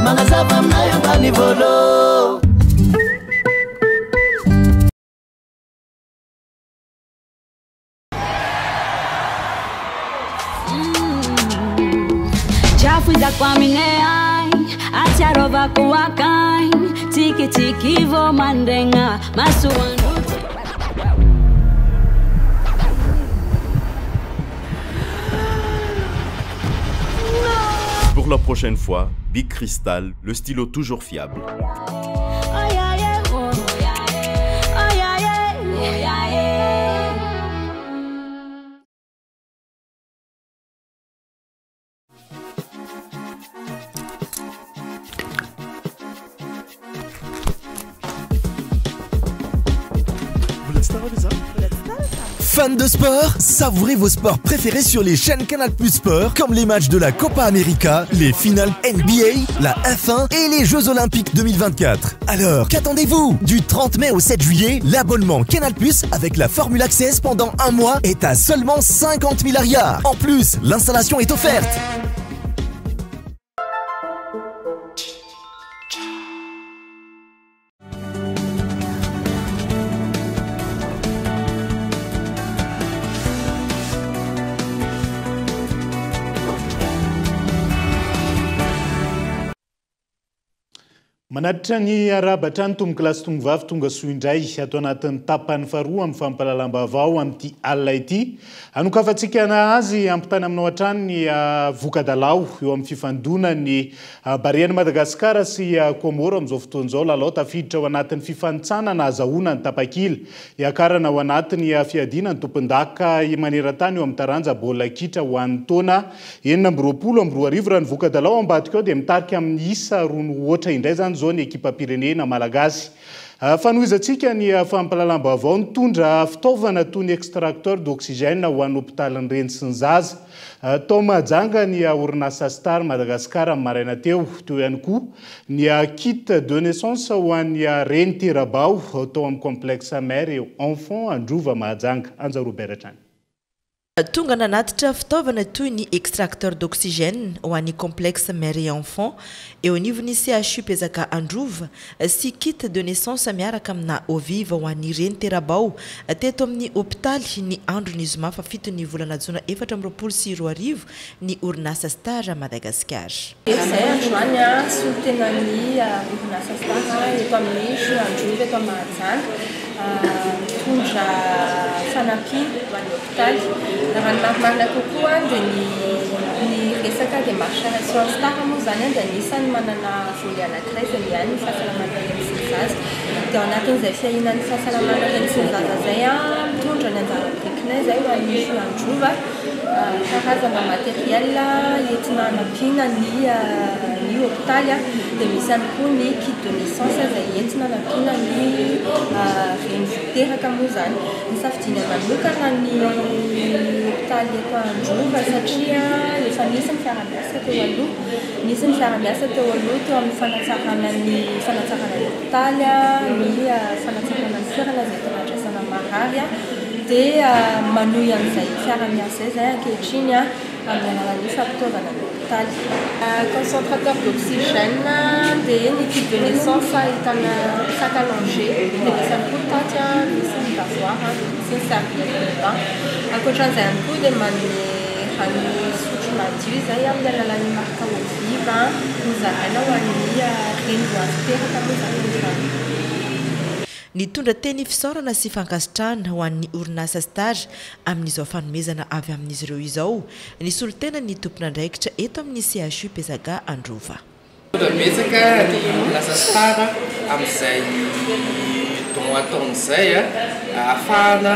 manazava aminay ambany volo. Jafuiza kwa minei atarova kwa kai tiki tiki vo mandenga masuanu. Pour la prochaine fois, Big Crystal, le stylo toujours fiable. Fans de sport, savourez vos sports préférés sur les chaînes Canal+ Sport, comme les matchs de la Copa América, les finales NBA, la F1 et les Jeux Olympiques 2024. Alors, qu'attendez-vous? Du 30 mai au 7 juillet, l'abonnement Canal+ avec la formule Access pendant un mois est à seulement 50 000 arias. En plus, l'installation est offerte. Manatitra ny arabatra ny tomboky lasy tombovavy tonga soa indray ato anatin'ny tapany faharoa amin'ny fampalalam-baovao amin'ity alina ity. Anokafantsika azy ampitany aminao hatrany ny vokadalao eo amin'ny fifandona ny barian'i Madagasikara sy Komoro amin'izao fotoan'izao lalao tafiditra ao anatin'ny fifanitsanana azahoana ny tapakila iakarana ao anatin'ny fiadiana ny tompon-daka maneran-tany eo amin'ny taranja baolina kitra ho an'ny taona 2024 raha ny vokadalao ambadika ao dia mitarika amin'ny isa roa no ohatra indray zany zao ny ekipa pirenena malagasy. Fanohizantsika ny fampalalam-baovao nitondra fitaovana toy ny extracteur d'oxygène ho an'ny hôpitalin'ny Reny sy ny Zaza. Tao Mahajanga ny orinasa Star Madagasikara amin'ny maraina teo. Teo ihany koa ny kit de naissance ho an'ny Reny Terabao tao amin'ny complexe mère et enfant Androva Mahajanga. Anja Robert Trany. tonga nanatitra fitaovana toy ny extracteur d'oxygène ho an'ny complexe mère et enfant eo anivon'ny CHU pezaka Androva sy kit de naissance miaraka amina oviva ho an'ny reny terabao teto amin'ny hôpitaly ny andron'ny zoma fa 7 ny volana jona 2024 ny orinasa Star Madagascar. Zay androany solitena ny orinasa Star eto amin'ny CHU Androva eto Mahajanga tondra fanampiny ho an'ny hôpitaly. Raha ny marina kokoa dia ny resaka démarchation Star moa zany dia anisany manana voly anankiray izay miany fahasalamana reny sy ny zaza. Dia ao anatin'izay fiahinan'ny fahasalamana reny sy ny zaza zay mitondra ny anjara brikinay zay ho an'ny CHU Androva karazana materiel entina hanampiana ny hôpitaly dia misy ihany koa ny kit de naissance izay entina hanampiana ny reny voteraka moa zany. Nisafidiana manokana ny hôpitaly eto Androva satria efa nisy ny fiara-miasa teo aloha teo amin'ny fanatsarana ny hôpitaly ny fanatsarana ny toerana izay tena andraisana marary dia manohy amin'izay fiara-miasa zay ankehitriny amin'ny alalan'ny fampitaovana ny hôpitaly. Concentrateur d'oxygène dia ny kit de naissance ahitana sac à langer dia misy ihany koa taty misy ny lavoir misy ny serviette de bain. Ankoatran'izay ihany koa dia manome rano sotro madio zay amin'ny alalan'ny marika oviva nozaraina ho an'ny reny voateraka moa zany ny rano. Ny tondra teny fisaorana sy fankasitrahana ho an'ny orinasa Star amin'izao fanomezana avy amin'izy ireo izao ny solitena ny tompon'andraikitra eto amin'ny CHU pezaka Androva. Betsaka ny orinasa Star amin'izay don ataon'izay ahafahana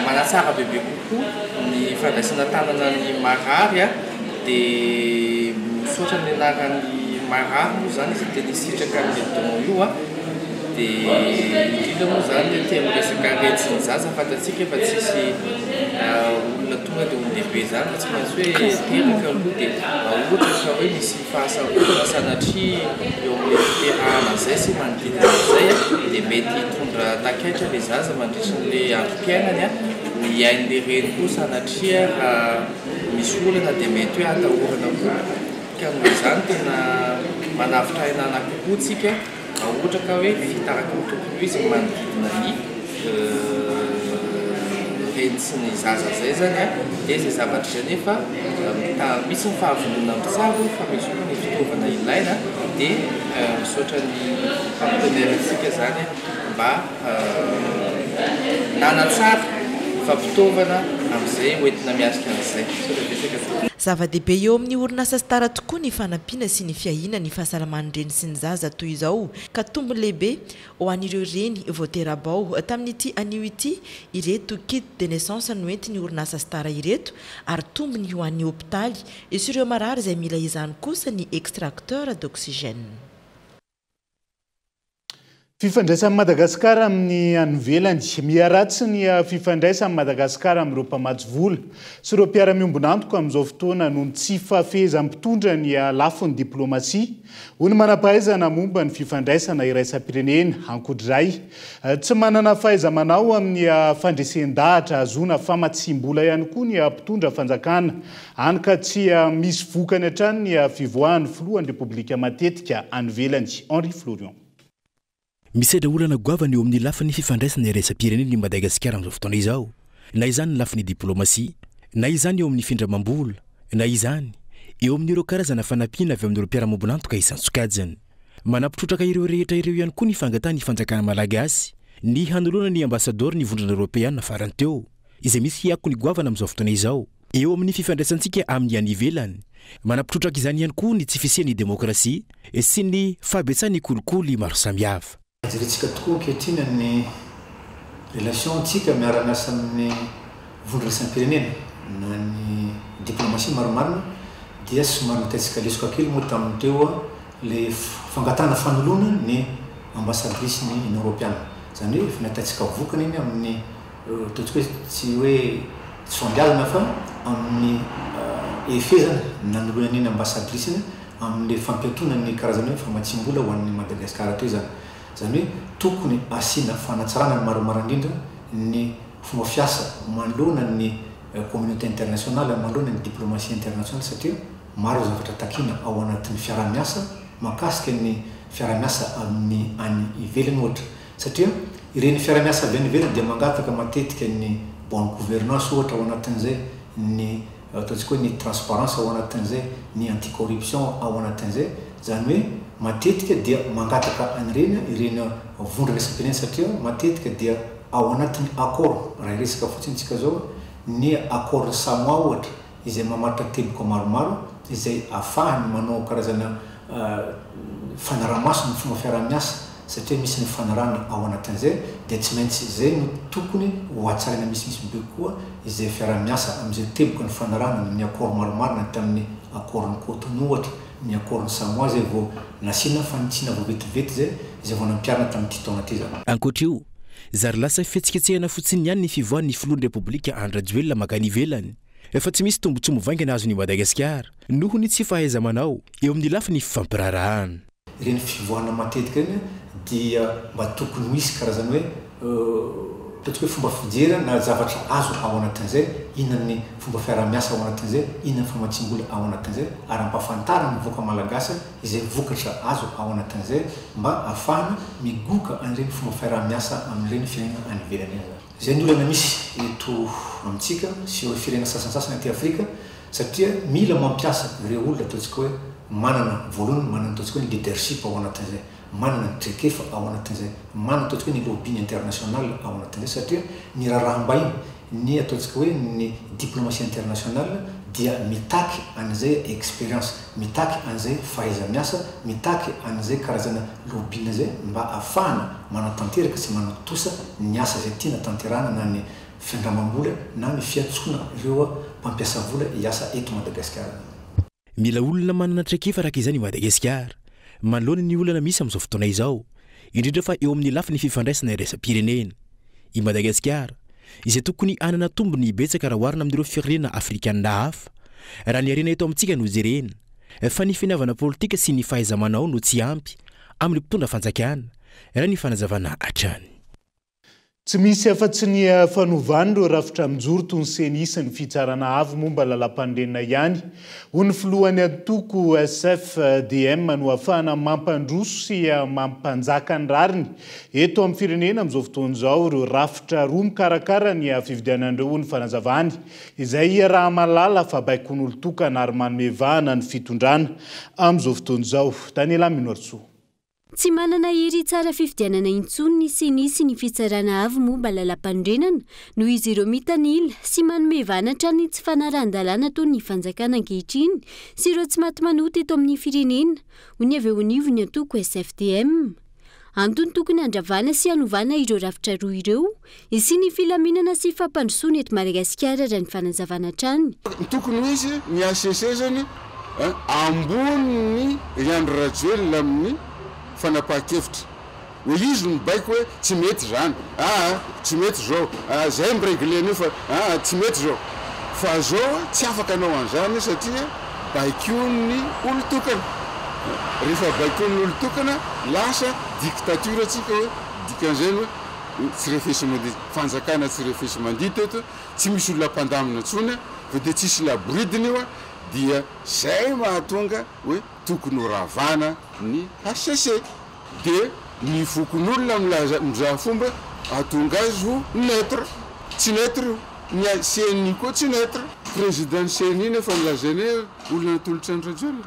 manatsara bebe kokoa ny fandraisana tanana ny marary dia misaotra ny anaran'ny marary moa zany izy dia nisitraka amin'ny don io dia indrindra moa zany dia miresaka retsy ny zaza fantatsika efa tsisy olona tonga dia olondehibe zany fa tsy maintsy hoe teraka aloha dia ohatra ka hoe misy fahasarotana sanatria eo amin'ilay fiterahana zay sy manodidina zay dia mety hitondra takaitra ilay zaza mandritra n'ilay androm-piainany miain'ilay reny koa sanatria raha misy olana dia mety hoe atahorana koa ka noho izany tena manavitra ainana kokoa tsika ohatra ka hoe fitaraka ny tompony izy manodidina ny reny sy ny zaza zay zany dia zay zavatra zany efa misy ny fahavonona amin'izavo fa misy koa ny fitaovana ilaina dia misaotra ny partenaire-tsika zany mba nanatsara fampitaovana amin'izay hoentina miasika an'izay zava-dehibe eo amin'ny orinasa Star tokoa ny fanampiana sy ny fiahina ny fahasalaman'ny reny sy ny zaza toy izao ka tombony lehibe ho an'ireo reny voaterabao tamin'ity anio ity ireto kit de naissance no entiny orinasa Star ireto ary tombony ho an'ny hôpitaly sy ireo marary izay mila izany kosa ny extracteur d'oxygène. Fifandraisan'ny Madagasikara amin'ny anovelany miaratsy ny fifandraisan'ny Madagasikara amin'ireo mpamatsy vola sy ireo mpiara-miombona antoka amin'izao fotoana noho ny tsy fahafehezan'ny mpitondra ny lafin'ny diplomasia hoy ny manam-pahaizana momba ny fifandraisana iraisam-pirenena ankoatrizay tsy manana fahaiza-manao amin'ny fandresen-dahatra azona famatsim-bola ihany koa ny mpitondra fanjakana any ka tsy misy vokany hatrany ny fivoahan'ny filohan'ny repoblika matetika anovelany. Henri Florian. Misedra olana goavana eo amin'ny lafin'ny fifandraisana iraisam-pirenena ny Madagasikara amin'izao fotoana izao, na izany ny lafin'ny diplomasia, na izany eo amin'ny findramam-bola, na izany eo amin'ireo karazana fanampiana avy amin'ireo mpiara-miombona antoka isan-tsokajany. Manampitrotraka ireo rehetra ireo ihany koa ny fangatahany fanjakana malagasy, ny hanoloana ny ambasador ny vondrana Europeana farany teo, izay misy hiako ny goavana amin'izao fotoana izao. Eo amin'ny fifandraisantsika amin'ny any ivelany, manampitrotraka izany ihany koa ny tsy fisian'ny demokrasia sy ny fahabetsahany kolikoly maro samihafa. Ajerentsika tokoa ankehitriny ny relation tsika miara-miasa amin'ny vondra iraisam-pirenena na ny diplomasia maromarona dia somary nitaitsika lesoka kely moa tamin'ny teo le fangatana fanoloana ny ambassadrice ny Union Européenne. Zany hoe nataitsika vokany iny amin'ny totsika hoe tsy hoe sondialina fa amin'ny efezana nanoloana iny ambassadrice iny amin'ny fampiatona ny karazany hoe famatsim-bola ho an'ny Madagasikara toy zany. Zany hoe tokony asiana fanatsarana ny maromaro indrindra ny fomba fiasa mandona ny communauté internationale mandona ny diplomatie internationale satria maro zavatra takina ao anatin'ny fiaramiasa makasika ny fiaramiasa amin'ny any ivelany ohatra satria ireny fiaramiasa avy any ivelany dia mangataka matetika ny bonne gouvernance ohatra ao anatin'izay ny ataontsika hoe ny transparence ao anatin'izay ny anticorruption ao anatin'izay zany hoe matetika dia mangataka an'ireny ireny vondra resam-pirenena satria matetika dia ao anatin'ny accord raha resaka fotsiny tsika zao ny accord Samoa ohatra izay mamaritra teboka maromaro izay ahafahany manao karazana fanaramaso ny fomba fiaramiasa satria misy ny fanarana ao anatin'izay dia tsy maintsy zay no tokony ho atsarina misimisy be koa izay fiaramiasa amin'izay teboka ny fanarana ny accord maromaro na tamin'ny accord ny Cotonou ohatra ny accord ny Samoa zay vao nasina fanitsina vao vetivety zay izay vao nampiarina tamin'ity taona ty zany. Ankoatr'io zary lasa fihetsiketsehana fotsiny ihany ny fivoahan'ny filohan'ny Repoblika Andra Rajoelina makany ivelany efa tsy misy tombontsomo vaingana azon'i Madagasikara noho ny tsy fahaiza-manao eo amin'ny lafiny fifampirarahana. Ireny fivoahana matetika iny dia mba tokony misy karazany hoe ataontsika hoe fomba fijery na zavatra azo ao anatin'izay inona ny fomba fiaramiasa ao anatin'izay inona ny famatsim-bola ao anatin'izay ary ampahafantarana ny voaka malagasy izay vokatra azo ao anatin'izay mba ahafahana migoka an'ireny fomba fiaramiasa amin'ireny firenena any ivelany. Zay ny olana misy eto amintsika sy eo firenena sasansasany aty Afrika satria mila mampiasa ireo olona ataontsika hoe manana voalohany manana ataontsika hoe leadership ao anatin'izay manana ny traikefa ao anatin'izay manana ataontsika hoe ny lobbying internationale ao anatin'izay satria ny raharaham-bahiny ny ataontsika hoe ny diplomatie internationale dia mitaky an'izay expérience mitaky an'izay fahaiza-miasa mitaky an'izay karazana lobbying zay mba ahafahana manatanteraka sy manatosa ny asa zay tiana tanterahana na ny fiandramam-bola na ny fiatsoana ireo mpampiasa vola hiasa eto Madagasikara. Mila olona manana traikefa araka izany i Madagasikara manoloana ny olana misy amin'izao fotoana izao indrindra fa eo amin'ny lafiny fifandraisana iraisam-pirenena i Madagasikara izay tokony anana tombony betsaka raha oharina amin'ireo firenena afrikanina hafa raha ny arena eto amintsika no jerena fa ny finiavana politika sy ny fahaiza-manao no tsy ampy amin'ny mpitondra fanjakana raha ny fanazavana hatrany. Tsy misy afa-tsy ny fanovany ireo rafitra amin'joro toy ny senisa ny fitsarana avy momba lalam-pandrenina ihany ho ny filohan'ny antoko SFDM no ahafahana mampandroso sy mampanjaka ny rariny eto amin'ny firenena amin'izao fotoana izao ireo rafitra roa mikarakara ny fividianan'ireo ho ny fanazavany izay raha malala fa baikon'olo tokana ary manomevahana ny fitondrana amin'izao fotoana izao. Daniela Minoartso. Tsy manana hery tsara fifidianana intsony ny sinisy ny fitsarana avy momba lalam-pandrenana noho izy ireo mitanila sy manome vanatra ny tsy fanaran-dalàna toy ny fanjakana ankehitriny sy ireo tsy maty manoty eto amin'ny firenena ho ny avy eo anivo ny antoko SFDM. Antony tokony andravana sy hanovana ireo rafitra roa ireo sy ny filaminana sy fampandrosoana eto Madagasikara raha ny fanazavana hatrany. Tokony misy ny ACC zany ambony ny Andra Rajoelina amin'ny fanapaha-kevitra hoe izy no baiko hoe tsy mety zany tsy mety zao zay miregle anio fa tsy mety zao fa zao tsy afaka anao an'izany satria baikony olo-tokana rehefa baikony olo-tokana lasa dictature atsika hoe dikan'izany hoe tsy refesy mandihy fanjakana tsy refesy mandihy teto tsy misy olona mpandamina ntsony fa dia tsisy labridiny io dia zay mahatonga hoe tokony ho ravana ny ACC dia ny fokon'olona mizaha fomba atonga azy ho neutre tsy neutre ny CNI koa tsy neutre président CNI nefa nilazany olona natolotra ny Rajoelina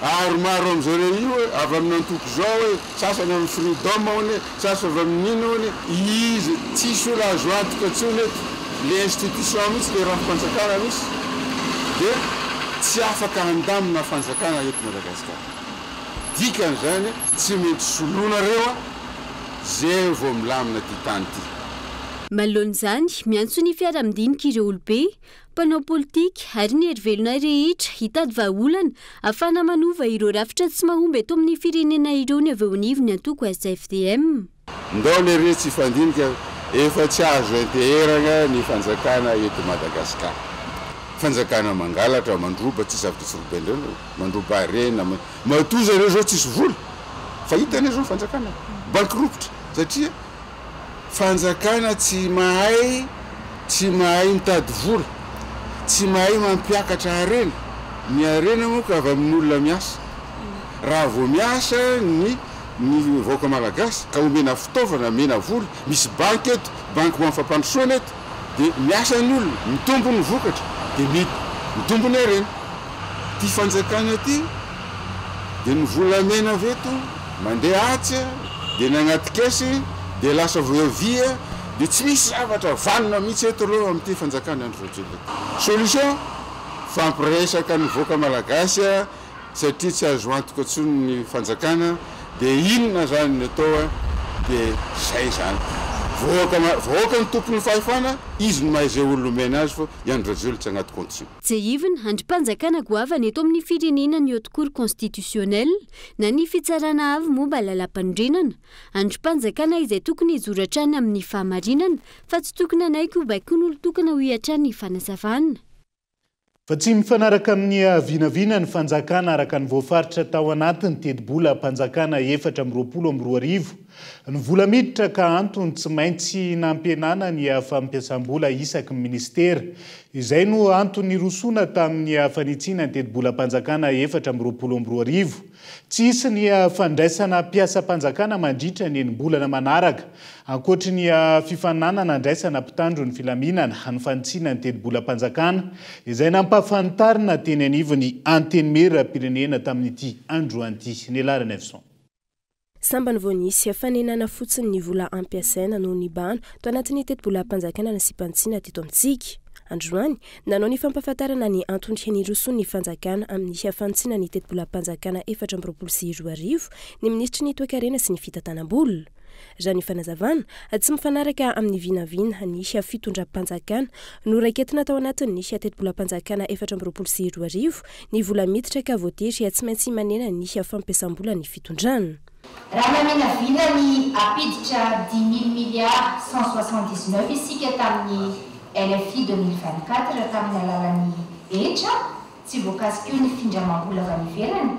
ary maro amin'izare io avy amin'ny antoko zao hoe sasany amin'ny freedom one sasany avy amin'ino one izy tsisy olo azo antoka ntsony eto le institution mihitsy le raha-mpanjakana misy dia tsy afaka andamina fanjakana eto Madagasikara dikan'izany tsy mety solonareo zay vao milamina ty tany ty. Manoloan'izany miantso ny fiara-midinika ireo olobe mpanao politika ary ny hery-velona rehetra hitady vahaolana ahafahana manova ireo rafitra tsy mahomby eto amin'ny firenena ireo ny avy eo anivo ny antoko SFDM. Ndao le rehetra tsy fandinika efa tsy azo interana ny fanjakana eto Madagasikara. Fanjakana mangalatra mandroba tsy zavatra tsy robendrano mandroba arena matoza ireo zao tsisy vola fa hitany zao fanjakana bankropotra satria fanjakana tsy mahay tsy mahay mitady vola, tsy mahay mampiakatra harena. Ny harena moa ka avy amin'olona miasa. Raha vao miasa ny vahoaka malagasy ka omena fitaovana, mena vola, misy banky eto, banky mamfampandrosoana eto, dia miasa ny olona, mitombo ny vokatra, dia mitombo ny harena. Ty fanjakana ty dia ny volamena avy eto mandeha atsia, dia ny agnaty kesy, dia lasa voavia, dia tsy misy zavatra vanona mihitsy eto reo amin'ity fanjakana andro voatrelaka. Solution fampiresaka ny voaka malagasy satria tsy azo antoka ntsony ny fanjakana, dia inona zany ny atao dia zay zany. Voaka ny tompony fahefana, izy no mahay izay olona omena azy fa iandrazolo tsy agnaty condition. Jehivina andrim-panjakana goavana eto amin'ny firenena ny haute cour constitutionnelle na ny fitsarana avy momba lalam-pandrenana. Andrim-panjakana izay tokony hizoratrany amin'ny fahamarinana fa tsy tokony anaiky ho baikon'olo tokana ho hiatrany fanazavana. Fa tsy mifanaraka amin'ny vinavina ny fanjakana araka ny voafaritra tao anatiny teti-bola mpanjakana 420. Ny vola miditra ka antony tsy maintsy nampianana ny fampiasam-bola isaky ny ministera. Izay no antony rosoana tamin'ny fanitsina ny teti-bola mpanjakana 420. Tsy isy ny fandraisana mpiasa-mpanjakana mandritra ny bolana manaraka. Ankoatry ny fifananana andraisana mpitandro ny filaminana ny fanitsina ny teti-bola mpanjakana, izay nampafantarina teny anivony anteny meram-pirenena tamin'ity androanty. Ny Lara Nevson. Sambany vonisy fanenana fotsiny ny vola ampiasaina noho ny bano to anatin'ny teti-bola mpanjakana na sipantsina teto amintsika. Androany nanao ny fampafantarana ny antony henirosony ny fanjakana amin'ny fantsina ny teti-bola mpanjakana 420 ny ministry ny toekarena sy ny fitantanam-bola. Raha ny fanazavana tsy mifanaraka amin'ny vinavina ny fitondram-panjakana no raiketina tao anatin'ny teti-bola mpanjakana 420 ny vola miditra ka voatery tsy maintsy manena ny fampiasam-bola ny fitondrana. Raha menavina ny apiditra 10 milliards 179 isika tamin'ny LFI 2024 tamin'ny alalan'ny etra tsy voakasika ny findramam-bola avy any ivelany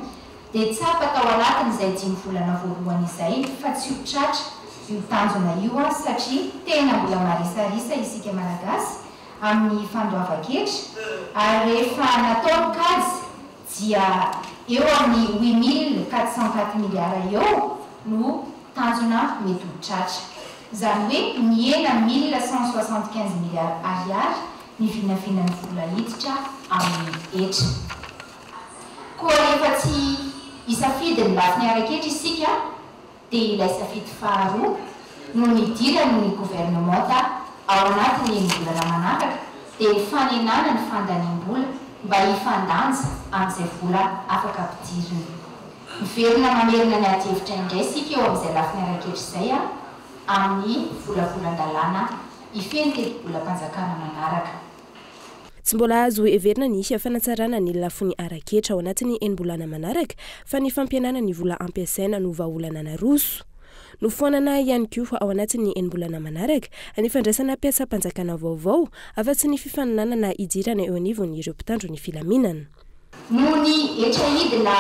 dia tsapa tao anatiny izay 10 volana voalohany izay fa tsy ho tratra io tanjona io satria tena mbola marisarisa isika malagasy amin'ny fandoava-ketra ary rehefa natao kazy dia eo amin'ny 8 404 milliards eo no tanjona mety ho tratra. Zany hoe miena 1175 milliards ariary ny vinavinan'ny vola hiditra amin'ny etra. Koa rehefa tsy isafidy ny lafiny araketra isika dia ilay safidy faharoa no nidirany ny gouvernemanta ao anatin'ny volana manaraka dia fanenana ny fandaniam-bola mba hifandanja amin'izay vola afaka ampidiriny. Miverina mamerina ny ady hevitra indray isika eo amin'izay lafiny araketra izay amin'ny volavolan-dalàna ifeny teti-bola mpanjakana manaraka. Tsy mbola azo everina ny fanatsarana ny lafiny araketra ao anatin'ny enimbolana manaraka fa ny fampianana ny vola ampiasaina no vahaolana naroso. No foanana ihany koa ao anatin'ny enimbolana manaraka ny fandraisana mpiasa-mpanjakana vaovao afa-tsy ny fifaninanana idirana eo anivony ireo mpitandro ny filaminana. Noho ny etra hidina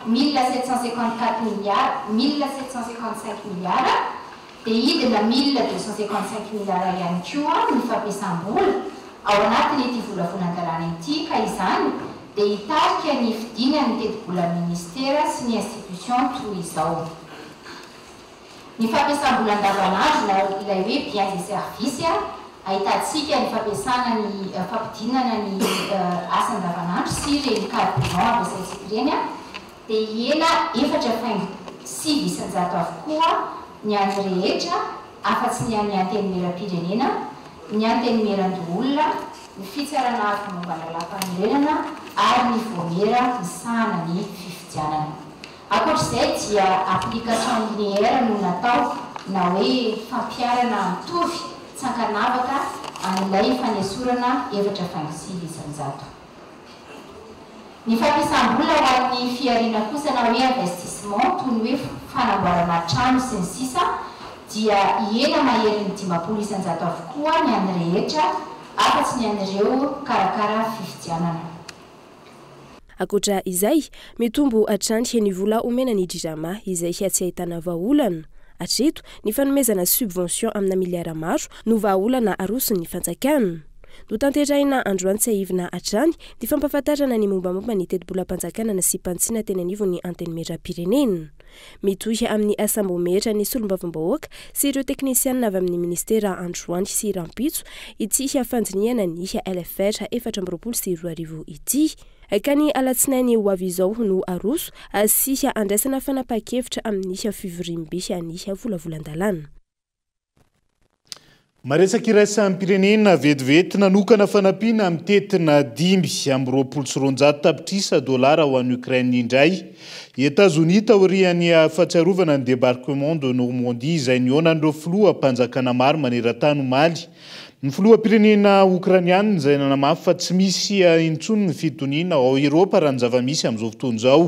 1754 milliards 1755 milliards dia hidina 1255 milliards ihany koa ny fampiasam-bola ao anatin'ity volavolan-dalàna ity ka izany dia hitarika ny fidinany teti-bola ministera sy ny institution toy izao. Ny fampiasam-bola andavanandro ilay hoe biens et services ahitantsika ny fampiasana ny fampidinana ny asa andavanandro sy reny carburant ampiasaintsika ireny dia hiena 4,6 isanjato avokoa ny any rehetra afa-tsy ny any anteny meram-pirenena, ny anteny meran-doolona, ny fitsarana afo momba lalam-panorenana ary ny voamera misahana ny fifidianana. Ankoatr'izay dia application linéaire no natao na hoe fampiarana mitovy tsankanavaka amin'ilay fanesorana 4,6 isanjato. Ny fampiasam-bola ho an'ny fiariana kosa na hoe investissement toy ny hoe fanamboarana trano sy ny sisa dia hiena mahery ny 50 isanjato avokoa ny any rehetra afa-tsy ny an'ireo karakara fifidianana. Akoatra izay mitombo hatrany ny vola omena ny drirama izay tsy ahitana vahaolana atreto ny fanomezana subvention amina miliara maro no vahaolana arosony fanjakana. No tanterahina androany tsy ahivina hatrany dia fampafantarana ny mombamomba ny teti-bolam-panjakana sy mpantsiana teny anivo ny anteny-metra-pirenena. Mitohy amin'ny asambometra ny solombavambahoaka sy ireo teknisianina avy amin'ny ministera androany sy rampitso ity fanjiniana ny LFR 2024 ity. Ka ny alatsinainy ho avy izao no aroso sy andraisana fanapahan-kevitra amin'ny fivoriam-by ny volavolan-dalàna. Maresaka iraisam-pirenena vetivety nanokana fanampiana amin'ny tetina 520 tapitrisa dolara ho an'ny Ukraine indray. États-Unis taorian'ny fahatsiarovana ny débarquement de Normandie izay nionan'ireo filoha-mpanjakana maro maneran-tany Mali. Ny filoha-pirenena Ukrainiana izay nanamafy fa tsy misy intsony ny fitoniana ao Eropa raha ny zava-misy amin'izao fotoana izao.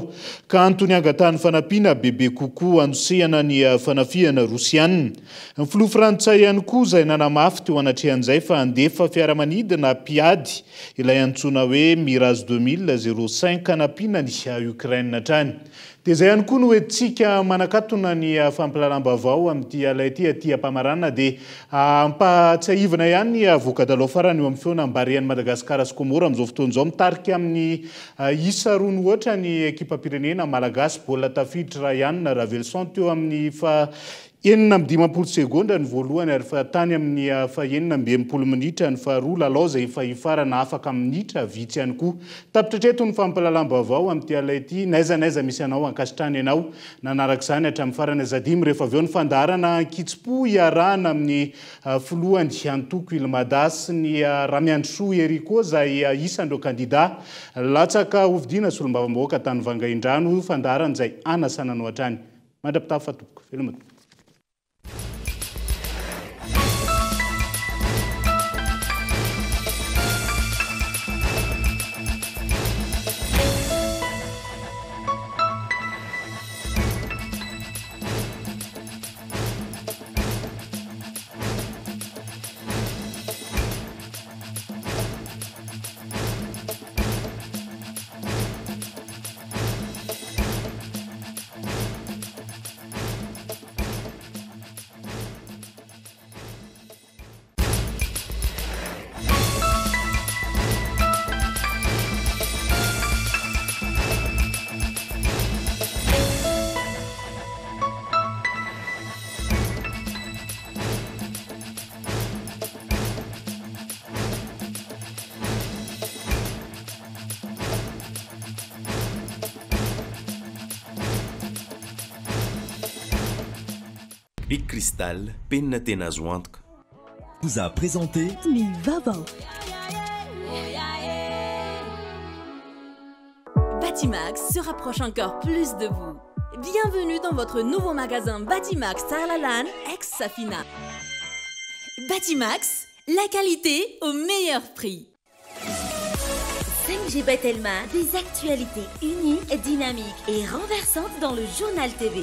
Ka antony angatahany fanampiana bebe kokoa anosehana ny fanafiana Rosiana. Ny filoha Frantsay ihany koa izay nanamafy teo anatrehan'izay fa handefa fiaramanidina mpiady ilay antsoina hoe Mirage 2005 hanampiana ny Ukraine hatrany. Dia izay ihany koa no hoentsika manakatona ny fampilalam-baovao amin'ity alaity aty ampamarana dia ampatsiahivana ihany ny voka-dalao farany eo amin'ny feona mbarian'i Madagasikara sy Komoro amin'izao fotoana izao mitarika amin'ny isa roa ny ohatra ny ekipa-pirenena malagasy baolina tafiditra ihany na Ravelson teo amin'ny enina amby 20 segondra ny voalohany ary fa tany amin'ny enina amby 20 minitra ny faharoa lalao izay efa hifarana afaka minitra vitsy ihany koa. Tapitratreto ny fampalalam-baovao amin'ity alaity naizanaiza misy anao ankasitrany ianao nanaraka izany hatramin'ny farany azadimy rehefa avy eo ny fandarana Kitsipo iarahana amin'ny filohany Antoko Ilmada sy ny Ramiandrosoa Eriko izay isan'ireo kandida latsaka hovidina solombavambahoaka tany Vangaindrano fandarana izay anasana no hatrany. Mandrapitafa fatopoko. Velomatoka. Big Crystal, penna tena azo antoka. Vous a présenté Ny Vava. Batimax se rapproche encore plus de vous. Bienvenue dans votre nouveau magasin Batimax Tarlalan ex-Safina. Batimax, la qualité au meilleur prix. 5G Batelma, des actualités uniques, dynamiques et renversantes dans le journal TV.